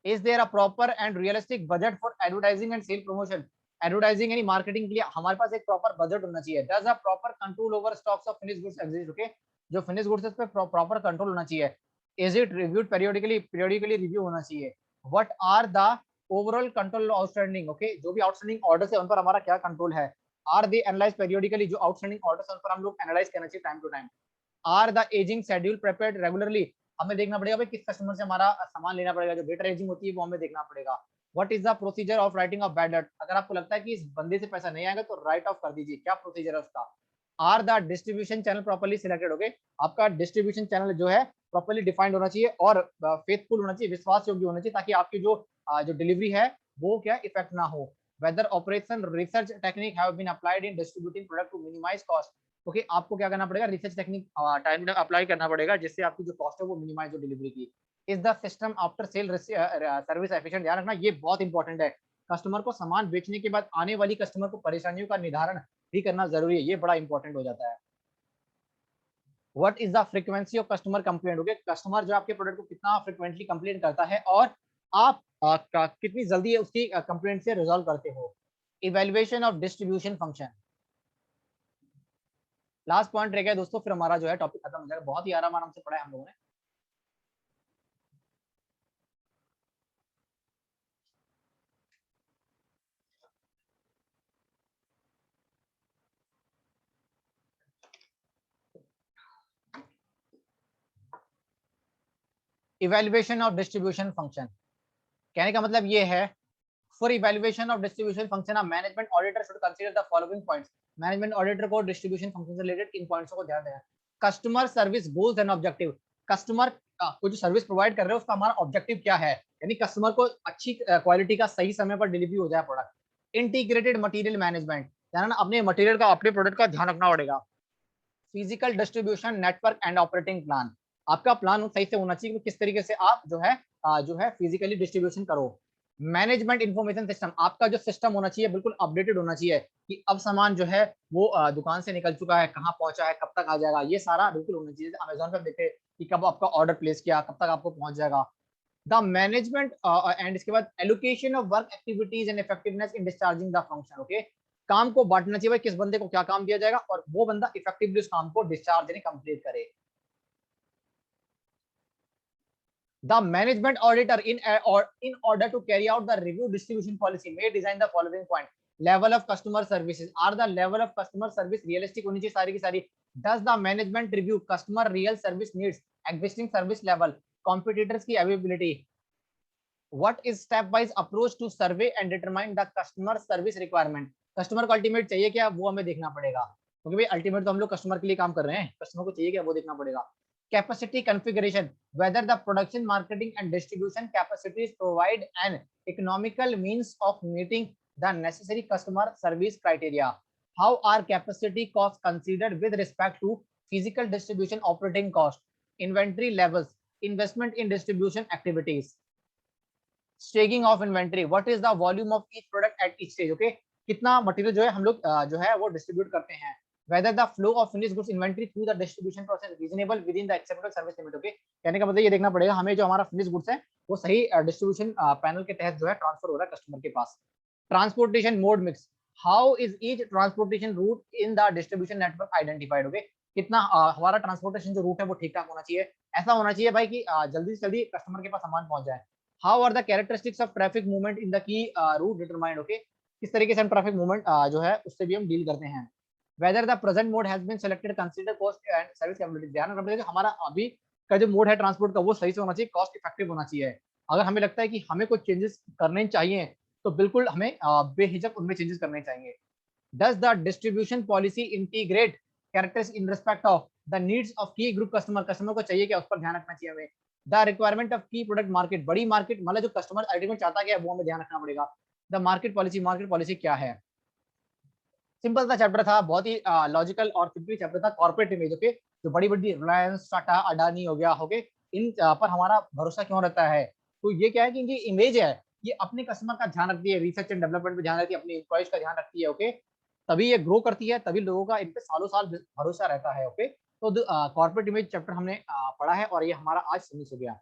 Is there a proper and realistic budget for advertising and sale promotion. Advertising यानी मार्केटिंग के लिए हमारे पास एक प्रॉपर बजट होना चाहिए। Does a proper control over stocks of finish goods exist. Okay, जो फिनिश गुड्स है उस पर प्रॉपर कंट्रोल होना चाहिए। Is it reviewed periodically, periodically review होना चाहिए। What are the overall control outstanding. Okay, जो भी आउटस्टैंडिंग ऑर्डर है उन पर हमारा क्या कंट्रोल है। आर दे एनालाइज पेरियोडिकली, जो आउटस्टैंडिंग ऑर्डर है उन पर हम लोग एनालाइज करना चाहिए time to time. Are the ageing schedule prepared regularly. हमें देखना पड़ेगा भाई किस कस्टमर से हमारा सामान लेना पड़ेगा, जो डेटा एजिंग होती है वो हमें देखना पड़ेगा। What is the procedure of writing of bad debt. अगर आपको लगता है कि इस बंदे से पैसा नहीं आएगा तो राइट ऑफ कर दीजिए, क्या प्रोसीजर है उसका। Are the distribution channel properly selected. Okay, आपका डिस्ट्रीब्यूशन चैनल जो है प्रॉपर्ली डिफाइंड होना चाहिए और फेथफुल होना चाहिए, विश्वास योग्य होना चाहिए, ताकि आपकी जो जो डिलीवरी है वो क्या इफेक्ट ना हो। whether operation research technique have been applied in distributing product to minimize cost. Okay आपको क्या करना पड़ेगा, रिसर्च टेक्निक टाइम अप्लाई करना पड़ेगा जिससे आपकी जो कॉस्ट है वो मिनिमाइज हो डिलीवरी की. Is the system after sale service efficient. ध्यान रखना ये बहुत इंपॉर्टेंट है. कस्टमर को सामान बेचने के बाद आने वाली कस्टमर को परेशानियों का निर्धारण भी करना जरूरी है, ये बड़ा इंपॉर्टेंट हो जाता है. What is the frequency of customer complaint. Okay customer जो आपके प्रोडक्ट को कितना फ्रीक्वेंटली कंप्लेंट करता है और आप कितनी जल्दी उसकी कंप्लेंट से रिजॉल्व करते हो. Evaluation of distribution function. Last point रह गया दोस्तों, फिर हमारा जो है टॉपिक खत्म हो जाएगा. बहुत ही आराम से पढ़ा है हम लोगों ने. Evaluation of distribution function. कहने का मतलब ये है, for evaluation of distribution function a management auditor should consider the following points. Management auditor को डिस्ट्रीब्यूशन फंक्शन से रिलेटेड इन पॉइंट्स को ध्यान देना. Customer service goals and objective. Customer को जो सर्विस प्रोवाइड कर रहे हैं उसका हमारा ऑब्जेक्टिव क्या है, यानी कस्टमर को अच्छी क्वालिटी का सही समय पर डिलीवरी हो जाए प्रोडक्ट. इंटीग्रेटेड मटेरियल मैनेजमेंट, यानी ना अपने मटेरियल का अपने प्रोडक्ट का ध्यान रखना पड़ेगा. Physical distribution network and operating plan. आपका प्लान सही से होना चाहिए कि किस तरीके से आप जो है फिजिकली डिस्ट्रीब्यूशन करो. मैनेजमेंट इंफॉर्मेशन सिस्टम, आपका जो सिस्टम होना चाहिए बिल्कुल अपडेटेड होना चाहिए कि अब सामान जो है वो दुकान से निकल चुका है, कहाँ पहुंचा है, कब तक आ जाएगा, ये सारा बिल्कुल होना चाहिए. अमेजोन पर देखे कि कब आपका ऑर्डर प्लेस किया, कब तक आपको पहुंच जाएगा. द मैनेजमेंट एंड इसके बाद allocation of work activities and effectiveness in discharging the function. Okay काम को बांटना चाहिए, किस बंदे को क्या काम दिया जाएगा और वो बंदा इफेक्टिवली उस काम को डिस्चार्ज यानी कंप्लीट करे. The management auditor in order to carry out the review distribution policy may design the following point. Level of customer services. Are the level of customer service realistic होनी चाहिए सारी की सारी. Does the management review customer real service needs, existing service level, competitors की availability. What is step wise approach to survey and determine the customer service requirement. Customer को ultimate चाहिए क्या, वो हमें देखना पड़ेगा, क्योंकि भाई अल्टीमेट तो हम लोग कस्टमर के लिए काम कर रहे हैं, कस्टमर को चाहिए क्या वो देखना पड़ेगा. Capacity configuration, whether the production, marketing and distribution capacities provide an economical means of meeting the necessary customer service criteria. How are capacity costs considered with respect to physical distribution operating cost, inventory levels, investment in distribution activities. Staging of inventory, what is the volume of each product at each stage. Okay कितना material जो है हम लोग जो है वो distribute करते हैं. Whether the flow of finished goods inventory through the distribution process reasonable within the acceptable service limit. Okay कहने का मतलब ये देखना पड़ेगा हमें जो हमारा फिनिश गुड्स है वो सही डिस्ट्रीब्यूशन पैनल के तहत जो है ट्रांसफर हो रहा है कस्टमर के पास. Transportation mode mix, how is each transportation route in the distribution network identified. Okay कितना हमारा ट्रांसपोर्टेशन जो रूट है वो ठीक ठाक होना चाहिए, ऐसा होना चाहिए भाई कि जल्दी से जल्दी कस्टमर के पास सामान पहुंच जाए. How are the characteristics of traffic movement in the key route determined. Okay किस तरीके से हम ट्रैफिक मूवमेंट जो है उससे भी हम डील करते हैं. Whether the present mode has been selected consider cost and service capability. ध्यान रखना पड़ेगा हमारा अभी का जो मोड है ट्रांसपोर्ट का वो सही से होना चाहिए, कॉस्ट इफेक्टिव होना चाहिए. अगर हमें लगता है कि हमें कुछ चेंजेस करने चाहिए तो बिल्कुल हमें बेहिचक उनमें चेंजेस करने चाहिए. Does the distribution policy integrate characters in respect of the needs of key group customer. Customer को चाहिए क्या उस पर ध्यान रखना चाहिए हमें. The requirement of key product market, बड़ी मार्केट मतलब जो कस्टमर अल्टीमेट चाहता क्या है वो हमें ध्यान रखना पड़ेगा. The market policy क्या है. सिंपल सा चैप्टर था, बहुत ही लॉजिकल और सिंपल चैप्टर था. Corporate image. ओके जो बड़ी बड़ी रिलायंस, टाटा, अडानी हो गया, ओके इन पर हमारा भरोसा क्यों रहता है, तो ये क्या है कि इनकी इमेज है, ये अपने कस्टमर का ध्यान रखती है, रिसर्च एंड डेवलपमेंट पे ध्यान रखती है, अपने एम्प्लॉइज का ध्यान रखती है. ओके तभी ये ग्रो करती है, तभी लोगों का इन पे सालों साल भरोसा रहता है. ओके तो कॉर्पोरेट इमेज चैप्टर हमने पढ़ा है और ये हमारा आज फिनिश हो गया.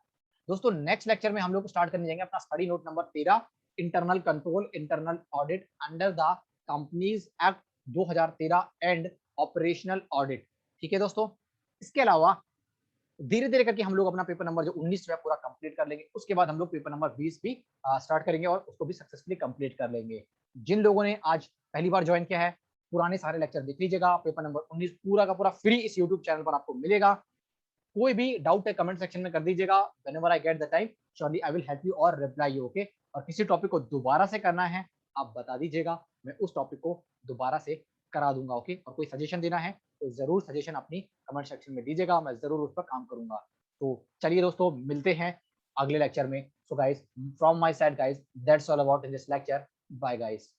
दोस्तों नेक्स्ट लेक्चर में हम लोग स्टार्ट करने जाएंगे अपना study note number 13, internal control, internal audit under the companies act 2013 and operational audit. ठीक है दोस्तों, इसके अलावा धीरे धीरे करके हम लोग अपना पेपर नंबर जो 19 जो है पूरा कंप्लीट कर लेंगे. उसके बाद हम लोग पेपर नंबर 20 भी स्टार्ट करेंगे और उसको भी सक्सेसफुली कंप्लीट कर लेंगे. जिन लोगों ने आज पहली बार ज्वाइन किया है पुराने सारे लेक्चर देख लीजिएगा. पेपर नंबर 19 पूरा का पूरा फ्री इस यूट्यूब चैनल पर आपको मिलेगा. कोई भी डाउट है कमेंट सेक्शन में कर दीजिएगा. Whenever I get the time surely I will help you और रिप्लाई यू. ओके और किसी टॉपिक को दोबारा से करना है आप बता दीजिएगा, मैं उस टॉपिक को दोबारा से करा दूंगा. ओके और कोई सजेशन देना है तो जरूर सजेशन अपनी कमेंट सेक्शन में दीजिएगा, मैं जरूर उस पर काम करूंगा. तो चलिए दोस्तों मिलते हैं अगले लेक्चर में. So guys from my side guys that's all about in this lecture. Bye guys.